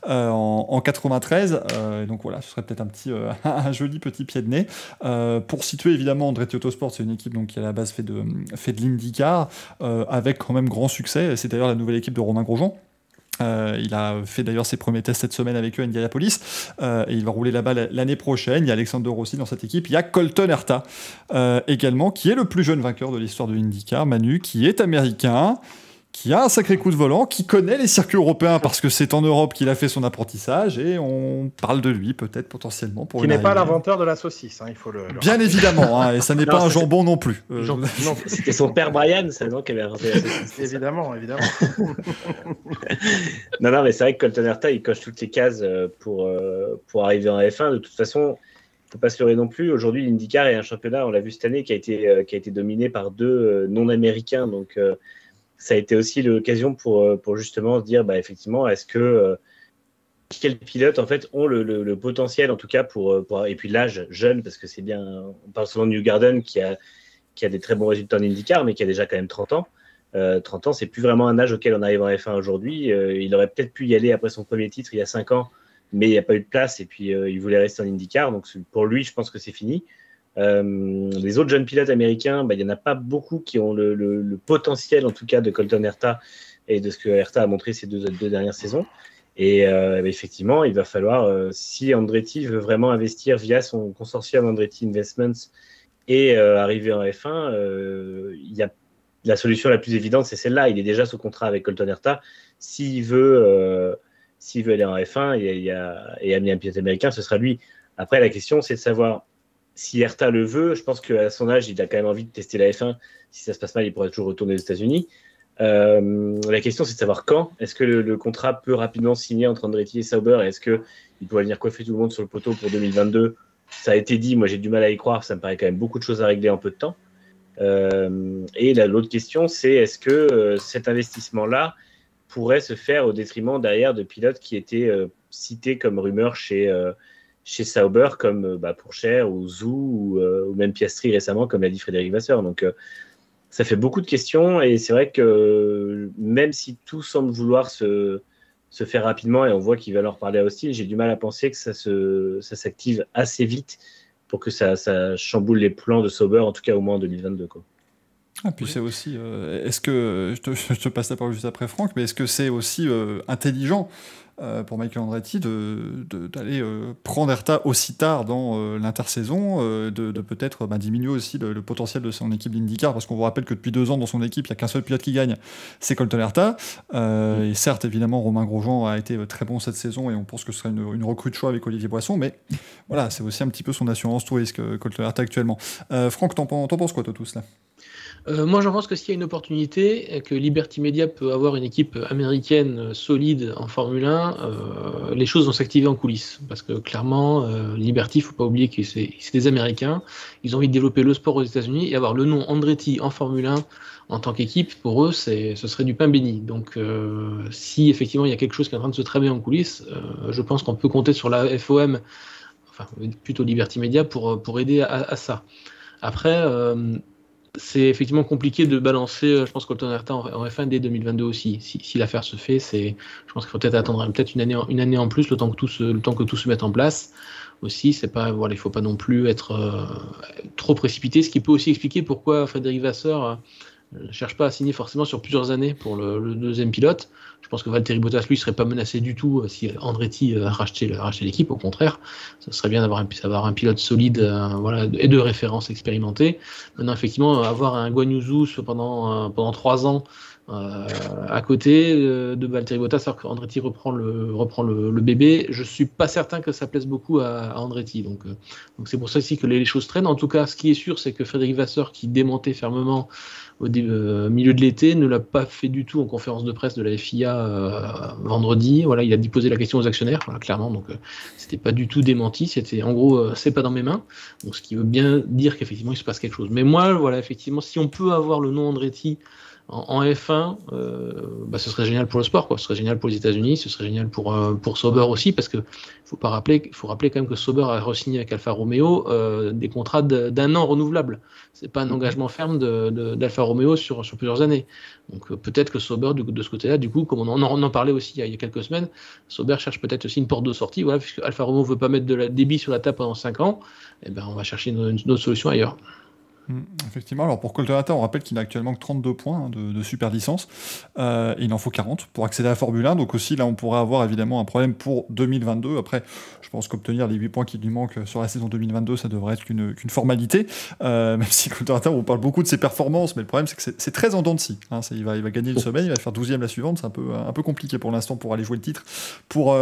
en 93, donc voilà, ce serait peut-être un joli petit pied de nez. Pour situer évidemment Andretti Autosport, c'est une équipe donc, qui à la base fait de l'IndyCar avec quand même grand succès. C'est d'ailleurs la nouvelle équipe de Romain Grosjean. Il a fait d'ailleurs ses premiers tests cette semaine avec eux à Indianapolis et il va rouler là-bas l'année prochaine. Il y a Alexander Rossi dans cette équipe. Il y a Colton Herta également, qui est le plus jeune vainqueur de l'histoire de l'IndyCar, Manu, qui est américain, qui a un sacré coup de volant, qui connaît les circuits européens parce que c'est en Europe qu'il a fait son apprentissage et on parle de lui peut-être potentiellement pour qui n'est pas l'inventeur de la saucisse, il faut le bien évidemment, et ça n'est pas un jambon non plus. Non, c'était son père Brian, c'est donc qui avait inventé la saucisse. Évidemment. non, mais c'est vrai que Colton Herta, il coche toutes les cases pour arriver en F1. De toute façon, il ne faut pas se leurrer non plus. Aujourd'hui, l'IndyCar est un championnat, on l'a vu cette année, qui a été dominé par deux non-américains, donc ça a été aussi l'occasion pour justement se dire, effectivement, est-ce que quels pilotes en fait ont le potentiel, en tout cas pour et puis l'âge jeune, parce que c'est bien. On parle souvent de Newgarden qui a des très bons résultats en IndyCar, mais qui a déjà quand même 30 ans. 30 ans, c'est plus vraiment un âge auquel on arrive en F1 aujourd'hui. Il aurait peut-être pu y aller après son premier titre il y a 5 ans, mais il n'y a pas eu de place et puis il voulait rester en IndyCar. Donc pour lui, je pense que c'est fini. Les autres jeunes pilotes américains, il n'y en a pas beaucoup qui ont le potentiel, en tout cas, de Colton Herta et de ce que Herta a montré ces deux dernières saisons. Et effectivement, il va falloir, si Andretti veut vraiment investir via son consortium Andretti Investments et arriver en F1, la solution la plus évidente, c'est celle-là. Il est déjà sous contrat avec Colton Herta. S'il veut aller en F1 et amener un pilote américain, ce sera lui. Après, la question, c'est de savoir si Herta le veut. Je pense qu'à son âge, il a quand même envie de tester la F1. Si ça se passe mal, il pourrait toujours retourner aux États-Unis. La question, c'est de savoir quand. Est-ce que le contrat peut rapidement signer entre Andretti et Sauber? Est-ce qu'il pourrait venir coiffer tout le monde sur le poteau pour 2022? Ça a été dit, moi j'ai du mal à y croire, ça me paraît quand même beaucoup de choses à régler en peu de temps. Et l'autre question, c'est est-ce que cet investissement-là pourrait se faire au détriment derrière de pilotes qui étaient cités comme rumeurs chez Sauber, comme Pourchaire ou Zhou ou même Piastri récemment, comme l'a dit Frédéric Vasseur. Donc ça fait beaucoup de questions et c'est vrai que même si tout semble vouloir se faire rapidement et on voit qu'il va leur parler à Austin, j'ai du mal à penser que ça s'active assez vite pour que ça chamboule les plans de Sauber, en tout cas au moins en 2022. Quoi. Ah, puis c'est aussi, est-ce que, je te passe la parole juste après Franck, mais est-ce que c'est aussi intelligent pour Michael Andretti d'aller prendre Herta aussi tard dans l'intersaison, de peut-être diminuer aussi le potentiel de son équipe d'IndyCar, parce qu'on vous rappelle que depuis 2 ans dans son équipe, il n'y a qu'un seul pilote qui gagne, c'est Colton Herta. Et certes, évidemment, Romain Grosjean a été très bon cette saison et on pense que ce serait une recrue de choix avec Olivier Boisson, mais voilà, c'est aussi un petit peu son assurance tout risque, Colton Herta actuellement. Franck, t'en penses quoi, toi, tout cela? Moi, j'en pense que s'il y a une opportunité, que Liberty Media peut avoir une équipe américaine solide en Formule 1, les choses vont s'activer en coulisses. Parce que clairement, Liberty, il ne faut pas oublier que c'est des Américains. Ils ont envie de développer le sport aux États-Unis et avoir le nom Andretti en Formule 1 en tant qu'équipe, pour eux, ce serait du pain béni. Donc, si effectivement il y a quelque chose qui est en train de se tramer en coulisses, je pense qu'on peut compter sur la FOM, enfin plutôt Liberty Media, pour aider à ça. Après, c'est effectivement compliqué de balancer, je pense, Colton Herta en F1 dès 2022 aussi. Si l'affaire se fait, je pense qu'il faut peut-être attendre une année en plus, le temps que tout se mette en place. Aussi, c'est pas, voilà, il faut pas non plus être trop précipité, ce qui peut aussi expliquer pourquoi Frédéric Vasseur ne cherche pas à signer forcément sur plusieurs années pour le deuxième pilote. Je pense que Valtteri Bottas, lui, serait pas menacé du tout si Andretti rachetait l'équipe. Au contraire, ça serait bien d'avoir un pilote solide et de référence expérimenté. Maintenant, effectivement, avoir un Guan Yu Zhou pendant 3 ans à côté de Valtteri Bottas, alors qu'Andretti reprend le bébé, je suis pas certain que ça plaise beaucoup à Andretti. Donc c'est pour ça aussi que les choses traînent. En tout cas, ce qui est sûr, c'est que Frédéric Vasseur, qui démentait fermement au milieu de l'été, ne l'a pas fait du tout en conférence de presse de la FIA vendredi. Voilà, il a posé la question aux actionnaires, voilà, clairement. Donc c'était pas du tout démenti. C'était en gros, c'est pas dans mes mains. Donc ce qui veut bien dire qu'effectivement il se passe quelque chose. Mais moi, voilà, effectivement, si on peut avoir le nom Andretti en F1, ce serait génial pour le sport, quoi. Ce serait génial pour les États-Unis, ce serait génial pour Sauber aussi, parce que faut rappeler quand même que Sauber a re-signé avec Alfa Romeo des contrats d'1 an renouvelables. C'est pas un engagement ferme d'Alfa Romeo sur plusieurs années. Donc peut-être que Sauber de ce côté-là, du coup, comme on en parlait aussi il y a quelques semaines, Sauber cherche peut-être aussi une porte de sortie. Voilà, puisque Alfa Romeo veut pas mettre des billes sur la table pendant 5 ans, et ben on va chercher une autre solution ailleurs. Effectivement, alors pour Colton Herta, on rappelle qu'il n'a actuellement que 32 points de super licence, il en faut 40 pour accéder à la Formule 1, donc aussi là on pourrait avoir évidemment un problème pour 2022. Après, je pense qu'obtenir les 8 points qui lui manquent sur la saison 2022, ça devrait être qu'une formalité, même si Colton Herta, on parle beaucoup de ses performances, mais le problème c'est que c'est très en dents de scie, hein. Il va gagner une semaine, il va faire 12e la suivante, c'est un peu compliqué pour l'instant pour aller jouer le titre pour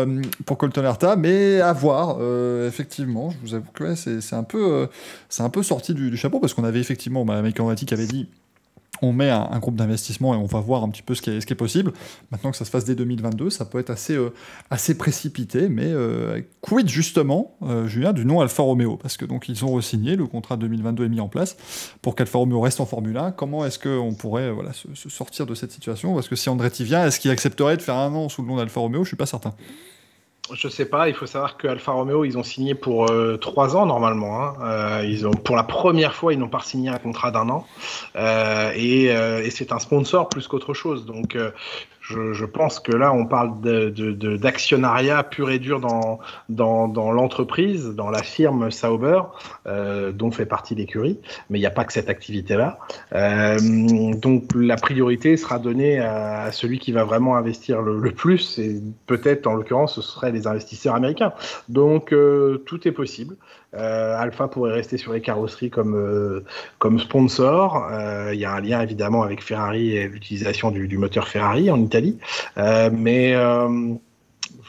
Colton Herta, mais à voir, effectivement, je vous avoue que ouais, c'est un peu sorti du chapeau, parce qu'on avait effectivement Michael Andretti qui avait dit on met un groupe d'investissement et on va voir un petit peu ce qui est possible. Maintenant que ça se fasse dès 2022, ça peut être assez précipité, mais quid justement, Julien, du nom Alfa Romeo, parce que donc ils ont re-signé, le contrat 2022 est mis en place pour qu'Alfa Romeo reste en Formule 1. Comment est-ce qu'on pourrait se sortir de cette situation? Parce que si Andretti vient, est-ce qu'il accepterait de faire 1 an sous le nom d'Alfa Romeo? Je suis pas certain. Je sais pas, il faut savoir que Alfa Romeo, ils ont signé pour 3 ans normalement, hein. Pour la première fois, ils n'ont pas signé un contrat d'1 an, et c'est un sponsor plus qu'autre chose. Donc je pense que là, on parle d'actionnariat pur et dur dans l'entreprise, dans la firme Sauber, dont fait partie l'écurie, mais il n'y a pas que cette activité-là. Donc la priorité sera donnée à celui qui va vraiment investir le plus, et peut-être en l'occurrence ce serait les investisseurs américains. Donc tout est possible. Alpha pourrait rester sur les carrosseries comme sponsor. Il y a un lien évidemment avec Ferrari et l'utilisation du moteur Ferrari en Italie. Mais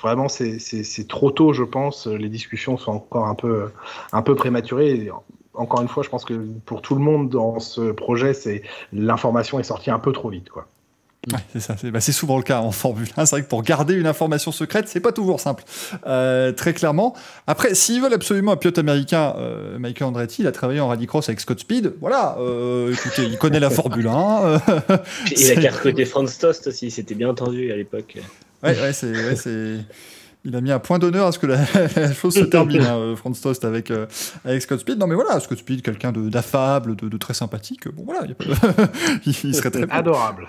vraiment, c'est trop tôt, je pense. Les discussions sont encore un peu prématurées. Et encore une fois, je pense que pour tout le monde dans ce projet, l'information est sortie un peu trop vite, quoi. Ouais, c'est ça. C'est souvent le cas en Formule 1. C'est vrai que pour garder une information secrète, c'est pas toujours simple. Très clairement. Après, s'ils veulent absolument un pilote américain, Michael Andretti, il a travaillé en rallycross avec Scott Speed. Voilà. Écoutez, il connaît la Formule 1. Il a recruté Franz Tost aussi. C'était bien entendu à l'époque. Ouais, c'est. Il a mis un point d'honneur à ce que la chose se termine, Franz Tost avec Scott Speed. Non mais voilà, Scott Speed, quelqu'un d'affable, de très sympathique. Bon voilà, il serait très adorable.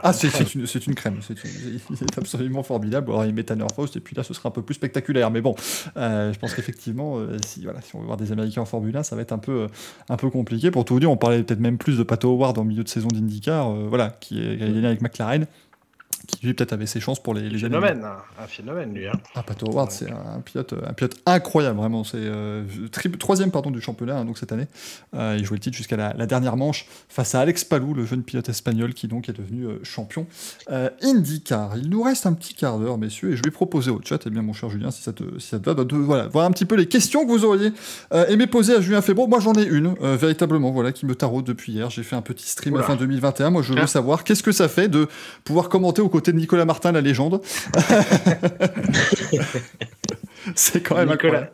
Ah, c'est une crème. Il est absolument formidable. Alors, il met Tanner Faust et puis là, ce sera un peu plus spectaculaire. Mais bon, je pense qu'effectivement, si on veut voir des Américains en Formule 1, ça va être un peu compliqué. Pour tout vous dire, on parlait peut-être même plus de Pato Howard en milieu de saison d'IndyCar, qui est gagné avec McLaren, qui lui peut-être avait ses chances pour les années. Un phénomène lui. Pato Howard, c'est un pilote incroyable, vraiment. C'est troisième du championnat donc cette année. Il jouait le titre jusqu'à la dernière manche face à Alex Palou, le jeune pilote espagnol qui donc est devenu champion IndyCar. Il nous reste un petit quart d'heure, messieurs, et je vais proposer au chat, mon cher Julien, si ça te va, de voir un petit peu les questions que vous auriez aimé poser à Julien Febro. Moi, j'en ai une, véritablement, qui me taraude depuis hier. J'ai fait un petit stream fin 2021. Moi, je veux savoir qu'est-ce que ça fait de pouvoir commenter aux côté de Nicolas Martin, la légende. C'est quand même incroyable.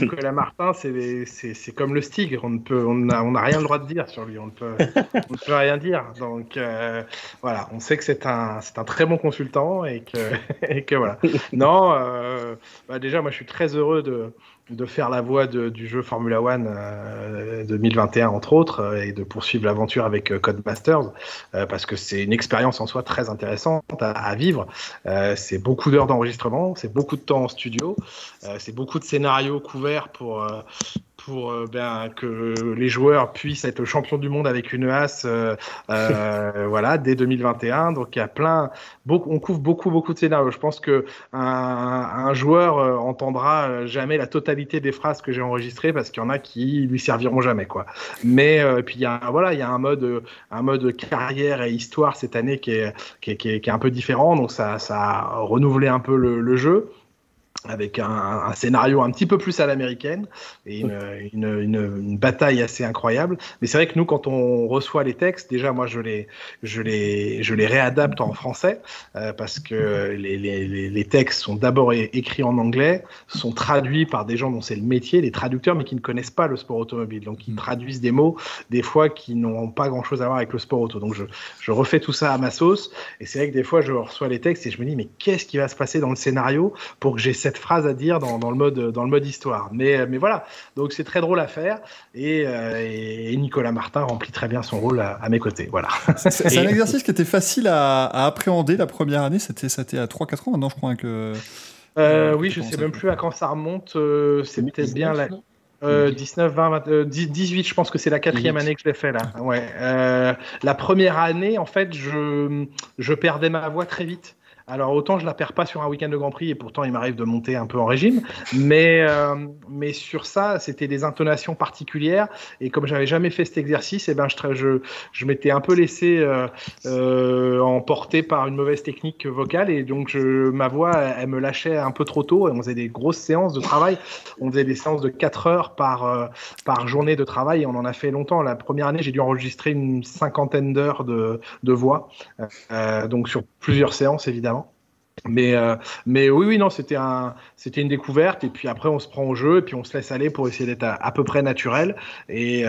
Nicolas Martin, c'est comme le Stig. On n'a rien le droit de dire sur lui. On ne peut rien dire. Donc voilà, on sait que c'est un très bon consultant et que voilà. Non, déjà moi je suis très heureux de faire la voix du jeu Formula One 2021 entre autres et de poursuivre l'aventure avec Codemasters parce que c'est une expérience en soi très intéressante à vivre. C'est beaucoup d'heures d'enregistrement, c'est beaucoup de temps en studio, c'est beaucoup de scénarios couverts pour que les joueurs puissent être champions du monde avec une Haas dès 2021. Donc il y a on couvre beaucoup de scénarios. Je pense que un joueur entendra jamais la totalité des phrases que j'ai enregistrées parce qu'il y en a qui lui serviront jamais quoi. Mais puis il y a un mode carrière et histoire cette année qui est un peu différent. Donc ça a renouvelé un peu le jeu, avec un scénario un petit peu plus à l'américaine et une bataille assez incroyable. Mais c'est vrai que nous, quand on reçoit les textes, déjà moi je les réadapte en français parce que les textes sont d'abord écrits en anglais, sont traduits par des gens dont c'est le métier, les traducteurs, mais qui ne connaissent pas le sport automobile. Donc ils traduisent des mots des fois qui n'ont pas grand-chose à voir avec le sport auto. Donc je refais tout ça à ma sauce et c'est vrai que des fois je reçois les textes et je me dis mais qu'est-ce qui va se passer dans le scénario pour que j'ai cette phrase à dire dans le mode histoire. Mais voilà, donc c'est très drôle à faire et Nicolas Martin remplit très bien son rôle à mes côtés. Voilà. C'est un exercice qui était facile à appréhender la première année, c'était à 3-4 ans maintenant je crois que... oui, je sais même plus à quand ça remonte, c'était bien la... 19, 20, 18, je pense que c'est la 4e année que je l'ai fait là. Ouais. La première année, en fait, je perdais ma voix très vite. Alors autant je la perds pas sur un week-end de Grand Prix et pourtant il m'arrive de monter un peu en régime, mais sur ça c'était des intonations particulières et comme j'avais jamais fait cet exercice, je m'étais un peu laissé emporter par une mauvaise technique vocale et donc ma voix elle me lâchait un peu trop tôt et on faisait des grosses séances de travail, on faisait des séances de 4 heures par journée de travail et on en a fait longtemps. La première année j'ai dû enregistrer une 50aine d'heures de voix, donc sur plusieurs séances évidemment. Mais oui, non, c'était une découverte et puis après on se prend au jeu et puis on se laisse aller pour essayer d'être à peu près naturel et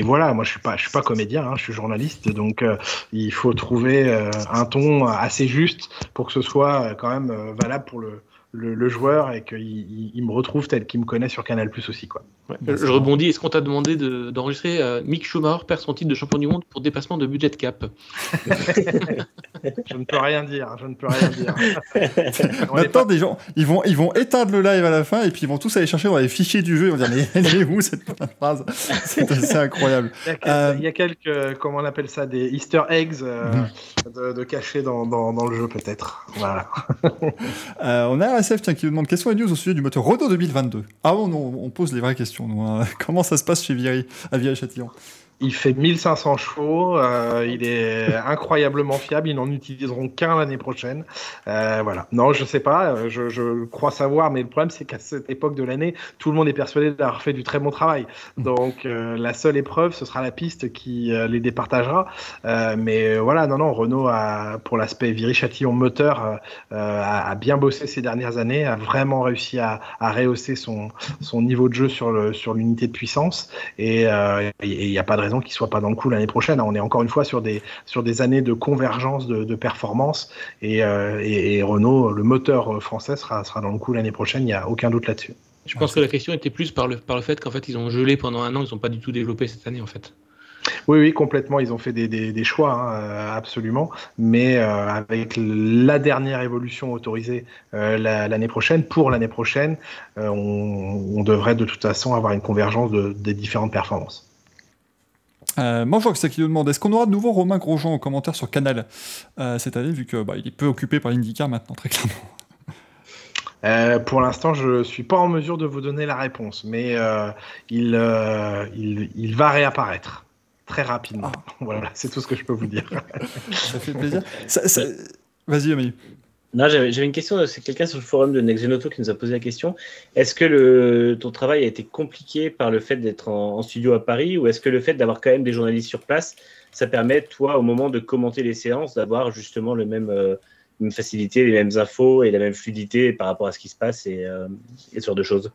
voilà. Moi je suis pas comédien, je suis journaliste, donc il faut trouver un ton assez juste pour que ce soit quand même valable pour le joueur et qu'il me retrouve tel qu'il me connaît sur Canal+ aussi quoi. Ouais. Je rebondis, est-ce qu'on t'a demandé d'enregistrer Mick Schumacher perd son titre de champion du monde pour dépassement de budget cap? Je ne peux rien dire. Maintenant, des gens, ils vont éteindre le live à la fin et puis ils vont tous aller chercher dans les fichiers du jeu. Ils vont dire mais elle est où cette phrase? C'est assez incroyable. Il y a quelques, comment on appelle ça, des Easter eggs de cachés dans le jeu peut-être. Voilà. On a RSF qui nous demande quelles sont les news au sujet du moteur Renault 2022. Ah bon, on pose les vraies questions. Nous, hein. Comment ça se passe chez Viry, à Viry-Châtillon? Il fait 1500 chevaux, il est incroyablement fiable, ils n'en utiliseront qu'un l'année prochaine. Voilà. Non, je sais pas, je crois savoir, mais le problème c'est qu'à cette époque de l'année, tout le monde est persuadé d'avoir fait du très bon travail. Donc la seule épreuve, ce sera la piste qui les départagera. Mais voilà, non, Renault, pour l'aspect Viry-Châtillon moteur, a bien bossé ces dernières années, a vraiment réussi à rehausser son niveau de jeu sur l'unité de puissance. Et il n'y a pas de raison qu'il soit pas dans le coup l'année prochaine. On est encore une fois sur des années de convergence de performance et Renault, le moteur français, sera dans le coup l'année prochaine. Il n'y a aucun doute là-dessus. Je pense que la question était plus par le fait qu'en fait ils ont gelé pendant un an, ils n'ont pas du tout développé cette année en fait. Oui, complètement. Ils ont fait des choix, hein, absolument. Mais avec la dernière évolution autorisée l'année prochaine, on devrait de toute façon avoir une convergence des différentes performances. Moi, je vois que c'est qui nous demande, est-ce qu'on aura de nouveau Romain Grosjean en commentaire sur Canal cette année, vu que il est peu occupé par l'IndyCar maintenant, très clairement. Pour l'instant, je suis pas en mesure de vous donner la réponse, mais il va réapparaître très rapidement. Ah. Voilà, c'est tout ce que je peux vous dire. Ça fait plaisir. Vas-y, Amélie. Non, j'avais une question, c'est quelqu'un sur le forum de Next Gen Auto qui nous a posé la question. Est-ce que ton travail a été compliqué par le fait d'être en studio à Paris, ou est-ce que le fait d'avoir quand même des journalistes sur place, ça permet, toi, au moment de commenter les séances, d'avoir justement la même facilité, les mêmes infos et la même fluidité par rapport à ce qui se passe et ce genre de choses?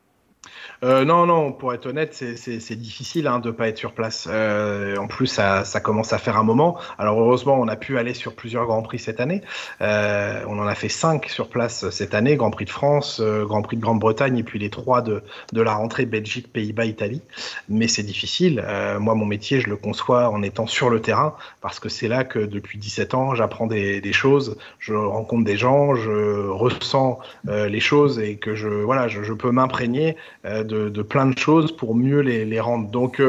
Non, pour être honnête, c'est difficile de ne pas être sur place. En plus, ça commence à faire un moment. Alors heureusement, on a pu aller sur plusieurs Grands Prix cette année. On en a fait 5 sur place cette année, Grand Prix de France, Grand Prix de Grande-Bretagne et puis les 3 de la rentrée Belgique, Pays-Bas, Italie. Mais c'est difficile. Moi, mon métier, je le conçois en étant sur le terrain parce que c'est là que depuis 17 ans, j'apprends des choses, je rencontre des gens, je ressens les choses et que je peux m'imprégner de plein de choses pour mieux les rendre. Donc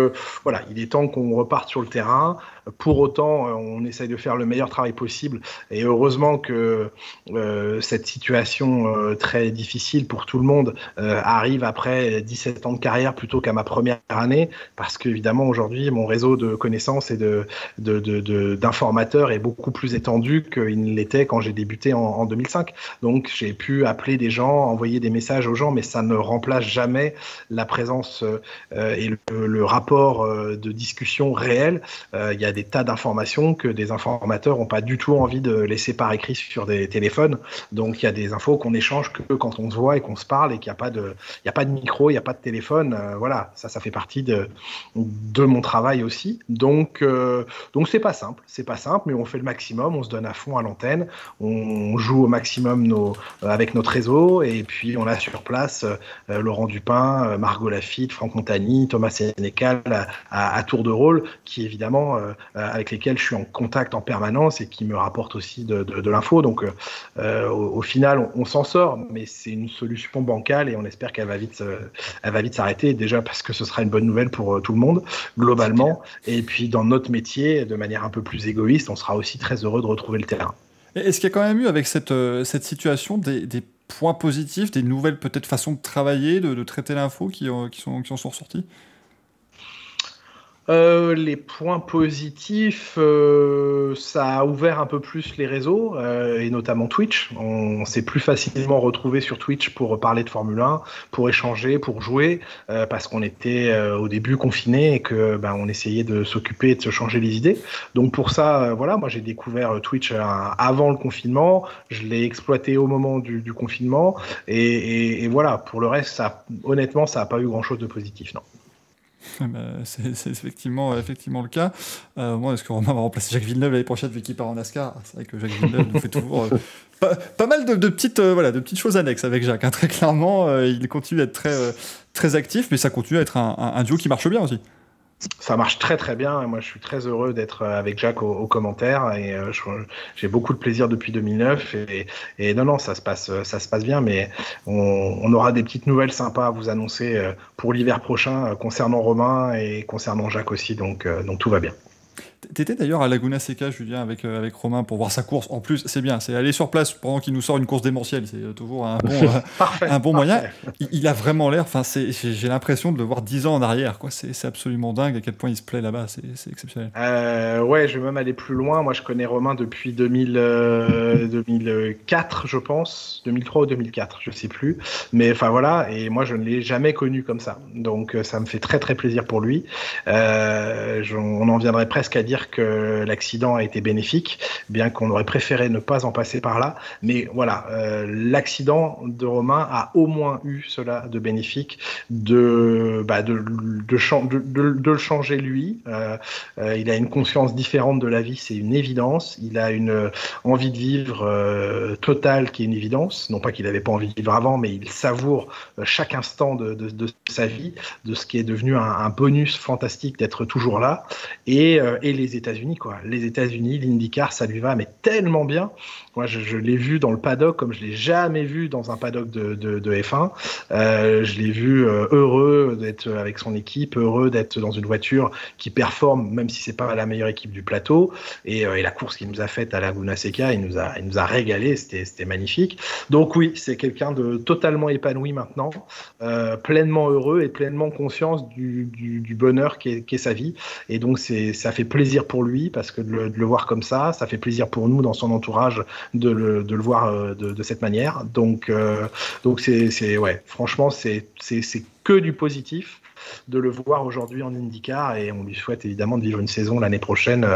voilà, il est temps qu'on reparte sur le terrain. Pour autant, on essaye de faire le meilleur travail possible et heureusement que cette situation très difficile pour tout le monde arrive après 17 ans de carrière plutôt qu'à ma première année, parce qu'évidemment aujourd'hui mon réseau de connaissances et d'informateurs est beaucoup plus étendu qu'il ne l'était quand j'ai débuté en 2005. Donc j'ai pu appeler des gens, envoyer des messages aux gens, mais ça ne remplace jamais la présence et le rapport de discussion réel. Il y a des tas d'informations que des informateurs n'ont pas du tout envie de laisser par écrit sur des téléphones. Donc il y a des infos qu'on échange que quand on se voit et qu'on se parle et qu'il n'y a pas de micro, il n'y a pas de téléphone. Voilà, ça fait partie de mon travail aussi. Donc c'est pas simple, mais on fait le maximum, on se donne à fond à l'antenne, on joue au maximum avec notre réseau et puis on a sur place Laurent Dupin, Margot Lafitte, Franck Montagny, Thomas Sénécal à tour de rôle, qui évidemment avec lesquels je suis en contact en permanence et qui me rapportent aussi de l'info. Donc au final, on s'en sort, mais c'est une solution bancale et on espère qu'elle va vite s'arrêter, déjà parce que ce sera une bonne nouvelle pour tout le monde, globalement. Et puis dans notre métier, de manière un peu plus égoïste, on sera aussi très heureux de retrouver le terrain. Est-ce qu'il y a quand même eu avec cette situation des points positifs, des nouvelles peut-être façons de travailler, de traiter l'info qui en sont ressortis? Les points positifs, ça a ouvert un peu plus les réseaux, et notamment Twitch. On s'est plus facilement retrouvé sur Twitch pour parler de Formule 1, pour échanger, pour jouer, parce qu'on était au début confinés et que on essayait de s'occuper et de se changer les idées. Donc pour ça, voilà, moi j'ai découvert Twitch avant le confinement, je l'ai exploité au moment du confinement, et voilà. Pour le reste, honnêtement, ça n'a pas eu grand-chose de positif, non. C'est effectivement le cas. Moi, est-ce que Romain va remplacer Jacques Villeneuve l'année prochaine vu qu'il part en NASCAR? C'est vrai que Jacques Villeneuve nous fait toujours pas mal de petites choses annexes avec Jacques. Très clairement, il continue d'être très actif, mais ça continue à être un duo qui marche bien aussi. Ça marche très très bien. Moi, je suis très heureux d'être avec Jacques aux commentaires et j'ai beaucoup de plaisir depuis 2009 et non, ça se passe bien, mais on aura des petites nouvelles sympas à vous annoncer pour l'hiver prochain concernant Romain et concernant Jacques aussi, donc tout va bien. T'étais d'ailleurs à Laguna Seca, Julien, avec Romain pour voir sa course. En plus, c'est bien, c'est aller sur place pendant qu'il nous sort une course démentielle. C'est toujours un bon moyen. Il a vraiment l'air, j'ai l'impression de le voir 10 ans en arrière, quoi. C'est absolument dingue à quel point il se plaît là-bas, c'est exceptionnel. Ouais, je vais même aller plus loin. Moi, je connais Romain depuis 2004, je pense. 2003 ou 2004, je sais plus. Mais enfin voilà, et moi, je ne l'ai jamais connu comme ça. Donc, ça me fait très très plaisir pour lui. On en viendrait presque à dire que l'accident a été bénéfique, bien qu'on aurait préféré ne pas en passer par là. Mais voilà, l'accident de Romain a au moins eu cela de bénéfique, de le changer lui. Il a une conscience différente de la vie, c'est une évidence. Il a une envie de vivre totale qui est une évidence. Non pas qu'il n'avait pas envie de vivre avant, mais il savoure chaque instant de sa vie, de ce qui est devenu un bonus fantastique d'être toujours là. Et les États-Unis, quoi. Les États-Unis, l'IndyCar, ça lui va, mais tellement bien. Moi, je l'ai vu dans le paddock comme je l'ai jamais vu dans un paddock de F1. Je l'ai vu heureux d'être avec son équipe, heureux d'être dans une voiture qui performe, même si c'est pas la meilleure équipe du plateau. Et la course qu'il nous a faite à Laguna Seca, il nous a régalé. C'était magnifique. Donc oui, c'est quelqu'un de totalement épanoui maintenant, pleinement heureux et pleinement conscience du bonheur qu'est sa vie. Et donc ça fait plaisir pour lui parce que de le voir comme ça fait plaisir pour nous dans son entourage de le voir de cette manière. Donc franchement c'est que du positif de le voir aujourd'hui en IndyCar, et on lui souhaite évidemment de vivre une saison l'année prochaine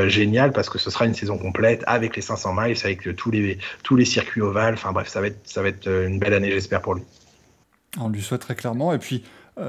géniale, parce que ce sera une saison complète avec les 500 miles, avec tous les circuits ovales. Enfin bref, ça va être une belle année, j'espère, pour lui. On lui souhaite très clairement. Et puis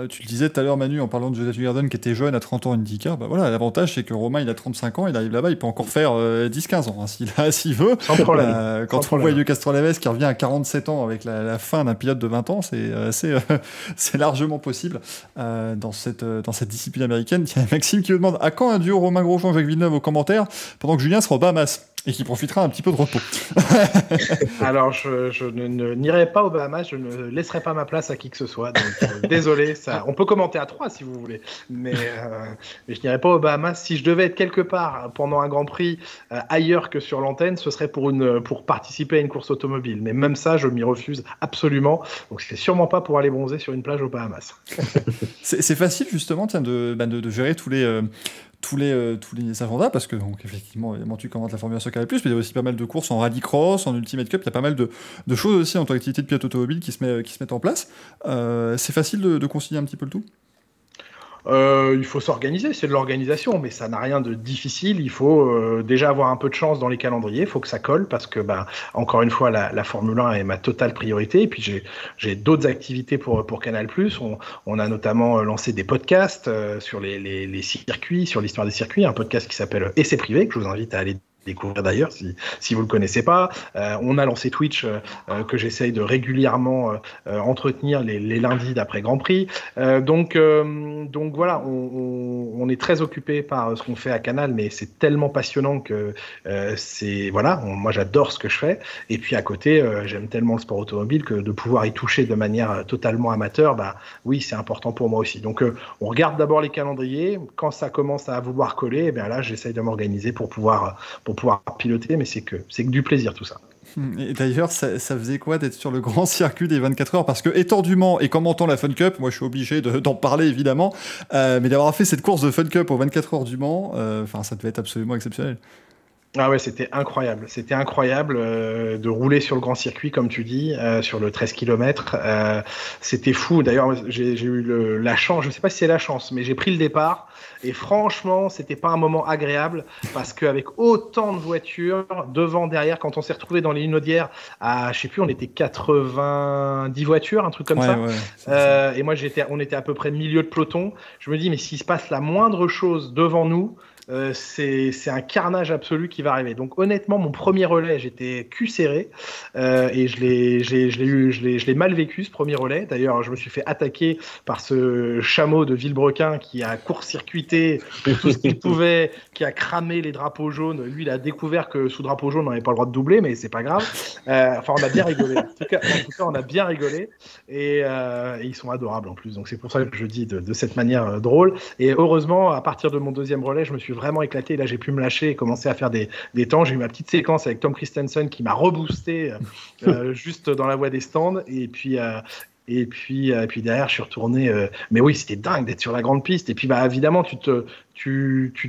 tu le disais tout à l'heure, Manu, en parlant de Joseph Newgarden qui était jeune à 30 ans en IndyCar, voilà, l'avantage c'est que Romain il a 35 ans, il arrive là-bas, il peut encore faire 10-15 ans s'il veut. Sans problème. Quand on voit Hideo Castroneves qui revient à 47 ans avec la fin d'un pilote de 20 ans, c'est largement possible dans cette discipline américaine. Il y a Maxime qui me demande à quand un duo Romain Grosjean-Jacques Villeneuve aux commentaires, pendant que Julien sera aux Bahamas et qui profitera un petit peu de repos. Alors, je n'irai pas aux Bahamas, je ne laisserai pas ma place à qui que ce soit. Donc, désolé, on peut commenter à 3 si vous voulez, mais je n'irai pas aux Bahamas. Si je devais être quelque part pendant un Grand Prix ailleurs que sur l'antenne, ce serait pour participer à une course automobile. Mais même ça, je m'y refuse absolument. Donc, c'est sûrement pas pour aller bronzer sur une plage aux Bahamas. C'est facile justement, de gérer tous les agendas, parce que donc effectivement tu commentes la Formule 1 sur Canal+, mais il y a aussi pas mal de courses en rallycross, en Ultimate Cup, il y a pas mal de choses aussi en ton activité de pilote automobile qui se mettent en place. C'est facile de concilier un petit peu le tout. Il faut s'organiser, c'est de l'organisation, mais ça n'a rien de difficile. Il faut déjà avoir un peu de chance dans les calendriers, il faut que ça colle, parce que, encore une fois, la Formule 1 est ma totale priorité. Et puis j'ai d'autres activités pour Canal+. On a notamment lancé des podcasts sur les circuits, sur l'histoire des circuits, un podcast qui s'appelle Essai Privé, que je vous invite à aller découvrir d'ailleurs si vous le connaissez pas. On a lancé Twitch que j'essaye de régulièrement entretenir les lundis d'après Grand Prix. Donc voilà, on est très occupé par ce qu'on fait à Canal, mais c'est tellement passionnant que moi j'adore ce que je fais. Et puis à côté, j'aime tellement le sport automobile que de pouvoir y toucher de manière totalement amateur, oui, c'est important pour moi aussi. Donc on regarde d'abord les calendriers. Quand ça commence à vouloir coller, là j'essaye de m'organiser pour pouvoir piloter, mais c'est que du plaisir tout ça. Et d'ailleurs, ça faisait quoi d'être sur le grand circuit des 24 heures? Parce que étendument, et commentant la Fun Cup, moi je suis obligé d'en parler évidemment, mais d'avoir fait cette course de Fun Cup aux 24 heures du Mans, ça devait être absolument exceptionnel. Ah ouais, c'était incroyable. C'était incroyable de rouler sur le grand circuit, comme tu dis, sur le 13 km. C'était fou. D'ailleurs, j'ai eu la chance, je ne sais pas si c'est la chance, mais j'ai pris le départ. Et franchement, c'était pas un moment agréable, parce qu'avec autant de voitures, devant, derrière, quand on s'est retrouvé dans les Linaudières, je sais plus, on était 90 voitures, un truc comme ça. Ouais, et moi, on était à peu près milieu de peloton. Je me dis, mais s'il se passe la moindre chose devant nous, c'est un carnage absolu qui va arriver. Donc honnêtement, mon premier relais, j'étais cul serré et je l'ai mal vécu, ce premier relais. D'ailleurs, je me suis fait attaquer par ce chameau de Villebrequin qui a court-circuité tout ce qu'il pouvait, qui a cramé les drapeaux jaunes. Lui, il a découvert que sous drapeau jaune, on n'avait pas le droit de doubler, mais c'est pas grave. Enfin, on a bien rigolé. En tout cas, on a bien rigolé et ils sont adorables en plus. Donc c'est pour ça que je dis de cette manière drôle. Et heureusement, à partir de mon deuxième relais, je me suis vraiment éclater. Là, j'ai pu me lâcher et commencer à faire des temps. J'ai eu ma petite séquence avec Tom Christensen qui m'a reboosté juste dans la voie des stands. Et puis derrière, je suis retourné. Mais oui, c'était dingue d'être sur la grande piste. Et puis, évidemment, tu te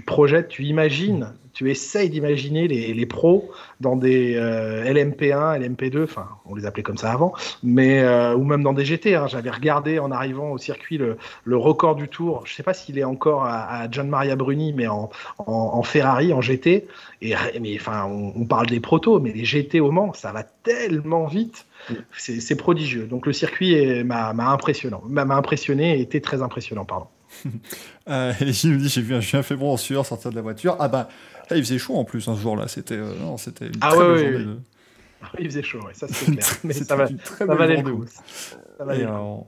projettes, tu imagines, tu essayes d'imaginer les pros dans des LMP1, LMP2, enfin, on les appelait comme ça avant, mais ou même dans des GT. Hein. J'avais regardé en arrivant au circuit le record du Tour. Je ne sais pas s'il est encore à Gian Maria Bruni, mais en Ferrari, en GT. Mais enfin, on parle des protos, mais les GT au Mans, ça va tellement vite. C'est prodigieux. Donc le circuit m'a impressionné et était très impressionnant, pardon. Gilles nous dit, j'ai vu un chien fébron en sueur sortir de la voiture. Ah bah, là, il faisait chaud en plus, ce jour-là. C'était une très belle journée. Il faisait chaud, ouais, ça c'est clair. Mais ça valait le coup.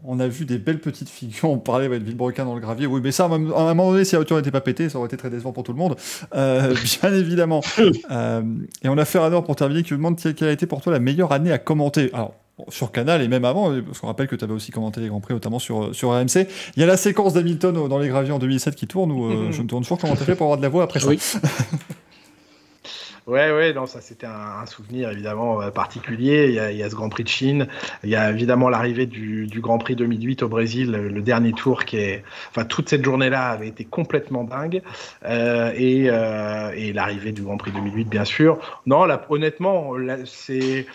On a vu des belles petites figures. On parlait de Villebrequin dans le gravier. Oui, mais ça, à un moment donné, si la voiture n'était pas pétée, ça aurait été très décevant pour tout le monde. Bien évidemment. Et on a fait Rador pour terminer qui nous demande quelle a été pour toi la meilleure année à commenter. Alors, sur Canal et même avant, parce qu'on rappelle que tu avais aussi commenté les Grands Prix, notamment sur RMC. Il y a la séquence d'Hamilton dans les graviers en 2007 qui tourne, où je me tourne toujours. Comment tu as fait pour avoir de la voix après ça? Oui. Ouais, non, ça c'était un souvenir évidemment particulier. Il y a ce Grand Prix de Chine, il y a évidemment l'arrivée du Grand Prix 2008 au Brésil, le dernier tour toute cette journée-là avait été complètement dingue, et l'arrivée du Grand Prix 2008 bien sûr. Non, honnêtement, c'est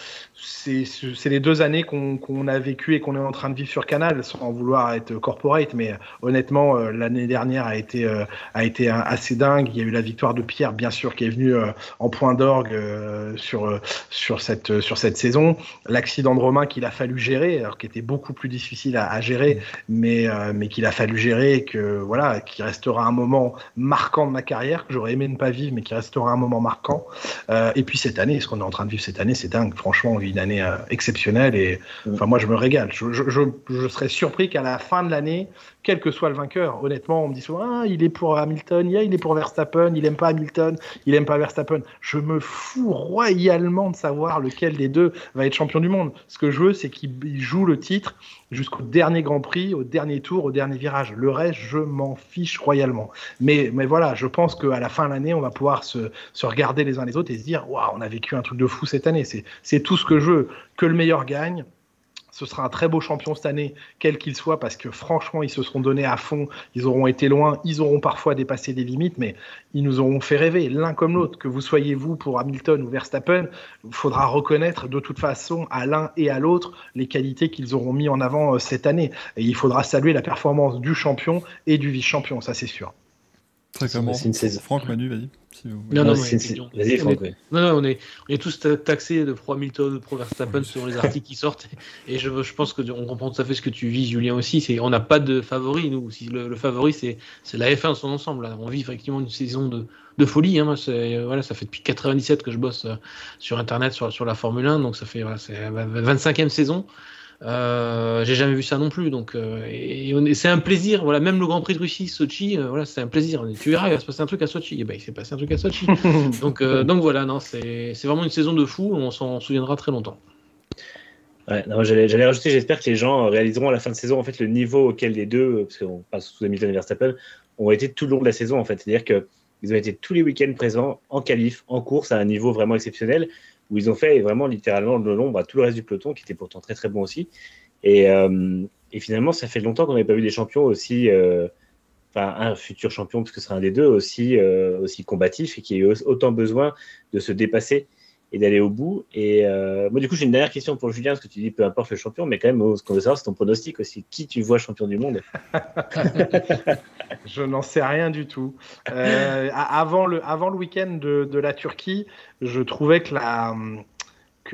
les 2 années qu'on a vécues et qu'on est en train de vivre sur Canal, sans vouloir être corporate, mais honnêtement, l'année dernière a été assez dingue. Il y a eu la victoire de Pierre, bien sûr, qui est venue en point d'orgue sur cette saison. L'accident de Romain qu'il a fallu gérer, alors qui était beaucoup plus difficile à gérer, mais qu'il a fallu gérer, et qui restera un moment marquant de ma carrière, que j'aurais aimé ne pas vivre, mais qui restera un moment marquant. Et puis cette année, ce qu'on est en train de vivre cette année, c'est dingue. Franchement, une année exceptionnelle, et enfin moi je me régale. Je serais surpris qu'à la fin de l'année, quel que soit le vainqueur, honnêtement, on me dit souvent il est pour Hamilton, il est pour Verstappen, il aime pas Hamilton, il aime pas Verstappen. Je me fous royalement de savoir lequel des deux va être champion du monde. Ce que je veux, c'est qu'il joue le titre jusqu'au dernier Grand Prix, au dernier tour, au dernier virage. Le reste, je m'en fiche royalement. Mais voilà, je pense qu'à la fin de l'année, on va pouvoir se regarder les uns les autres et se dire waouh, on a vécu un truc de fou cette année. C'est tout ce que je veux. Que le meilleur gagne. Ce sera un très beau champion cette année, quel qu'il soit, parce que franchement, ils se seront donnés à fond, ils auront été loin, ils auront parfois dépassé des limites, mais ils nous auront fait rêver, l'un comme l'autre. Que vous soyez vous pour Hamilton ou Verstappen, il faudra reconnaître de toute façon à l'un et à l'autre les qualités qu'ils auront mis en avant cette année. Et il faudra saluer la performance du champion et du vice-champion, ça c'est sûr. Très clairement. Franck, Manu, vas-y. Vas-y, Franck. On est tous taxés de pro Hamilton, de pro Verstappen selon les articles qui sortent. Et je pense qu'on comprend tout à fait ce que tu vis, Julien, aussi. On n'a pas de favori, nous. Si le favori, c'est la F1 dans son ensemble. Là. On vit effectivement une saison de folie. Hein. Ça fait depuis 97 que je bosse sur Internet, sur la Formule 1. Donc ça fait c'est la 25e saison. J'ai jamais vu ça non plus, donc c'est un plaisir. Voilà, même le Grand Prix de Russie, Sochi, c'est un plaisir. Tu verras, il va se passer un truc à Sochi. Et il s'est passé un truc à Sochi. donc voilà, non, c'est vraiment une saison de fou. On s'en souviendra très longtemps. Ouais, non, j'allais rajouter, j'espère que les gens réaliseront à la fin de saison en fait le niveau auquel les deux, parce qu'on parle surtout d'Hamilton et Verstappen, ont été tout le long de la saison en fait. C'est-à-dire que ils ont été tous les week-ends présents en qualif, en course à un niveau vraiment exceptionnel, où ils ont fait vraiment littéralement de l'ombre à tout le reste du peloton, qui était pourtant très très bon aussi. Et finalement, ça fait longtemps qu'on n'avait pas vu des champions aussi, un futur champion, parce que ce sera un des deux, aussi combatif, et qui a eu autant besoin de se dépasser et d'aller au bout. Et moi, du coup, j'ai une dernière question pour Julien, parce que tu dis peu importe le champion, mais quand même, ce qu'on veut savoir, c'est ton pronostic aussi. Qui tu vois champion du monde? Je n'en sais rien du tout. Avant le week-end de la Turquie, je trouvais que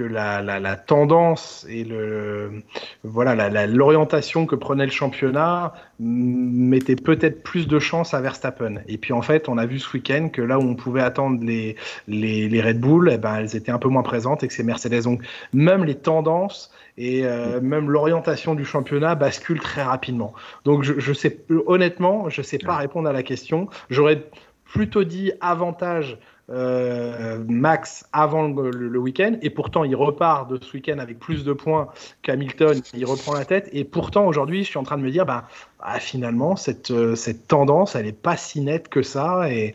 la tendance et l'orientation que prenait le championnat mettait peut-être plus de chance à Verstappen. Et puis en fait, on a vu ce week-end que là où on pouvait attendre les Red Bull, elles étaient un peu moins présentes, et que c'est Mercedes. Donc même les tendances et même l'orientation du championnat basculent très rapidement. Donc je sais, honnêtement, je sais pas répondre à la question. J'aurais plutôt dit avantage max avant le week-end, et pourtant il repart de ce week-end avec plus de points qu'Hamilton, il reprend la tête, et pourtant aujourd'hui je suis en train de me dire finalement cette tendance elle n'est pas si nette que ça, et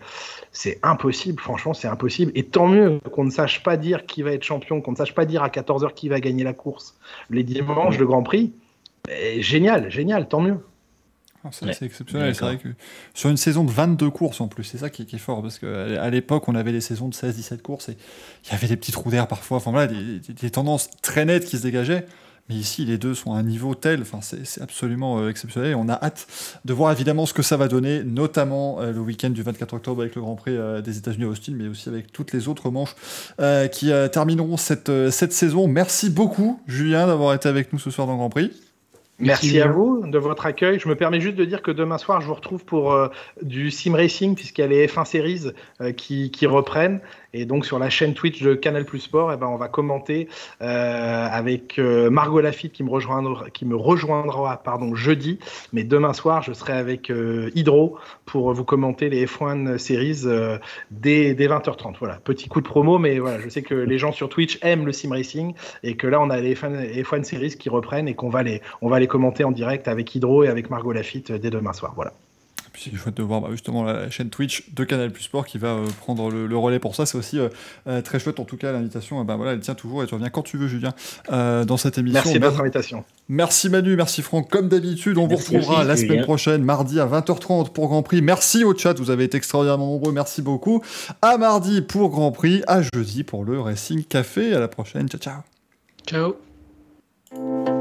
c'est impossible, franchement c'est impossible, et tant mieux qu'on ne sache pas dire qui va être champion, qu'on ne sache pas dire à 14h qui va gagner la course les dimanches de Grand Prix. Génial, tant mieux. C'est exceptionnel, c'est vrai que sur une saison de 22 courses en plus, c'est ça qui est fort, parce qu'à l'époque on avait des saisons de 16-17 courses et il y avait des petits trous d'air parfois, enfin voilà, des tendances très nettes qui se dégageaient, mais ici les deux sont à un niveau tel, enfin c'est absolument exceptionnel, et on a hâte de voir évidemment ce que ça va donner, notamment le week-end du 24 octobre avec le Grand Prix des États-Unis à Austin, mais aussi avec toutes les autres manches qui termineront cette saison. Merci beaucoup Julien d'avoir été avec nous ce soir dans le Grand Prix. Merci à vous de votre accueil. Je me permets juste de dire que demain soir, je vous retrouve pour du sim racing, puisqu'il y a les F1 Series qui reprennent. Et donc, sur la chaîne Twitch de Canal Plus Sport, on va commenter avec Margot Lafitte qui me rejoindra jeudi. Mais demain soir, je serai avec Hydro pour vous commenter les F1 Series dès 20h30. Voilà, petit coup de promo, mais voilà, je sais que les gens sur Twitch aiment le sim racing et que là, on a les F1 Series qui reprennent et qu'on va les commenter en direct avec Hydro et avec Margot Lafitte dès demain soir. Voilà. Puis c'est chouette de voir justement la chaîne Twitch de Canal Plus Sport qui va prendre le relais pour ça. C'est aussi très chouette, en tout cas, l'invitation. Elle tient toujours et tu reviens quand tu veux, Julien, dans cette émission. Merci de votre invitation. Merci Manu, merci Franck. Comme d'habitude, on vous retrouvera la semaine prochaine, mardi à 20h30 pour Grand Prix. Merci au chat, vous avez été extraordinairement nombreux. Merci beaucoup. À mardi pour Grand Prix, à jeudi pour le Racing Café. À la prochaine. Ciao, ciao. Ciao.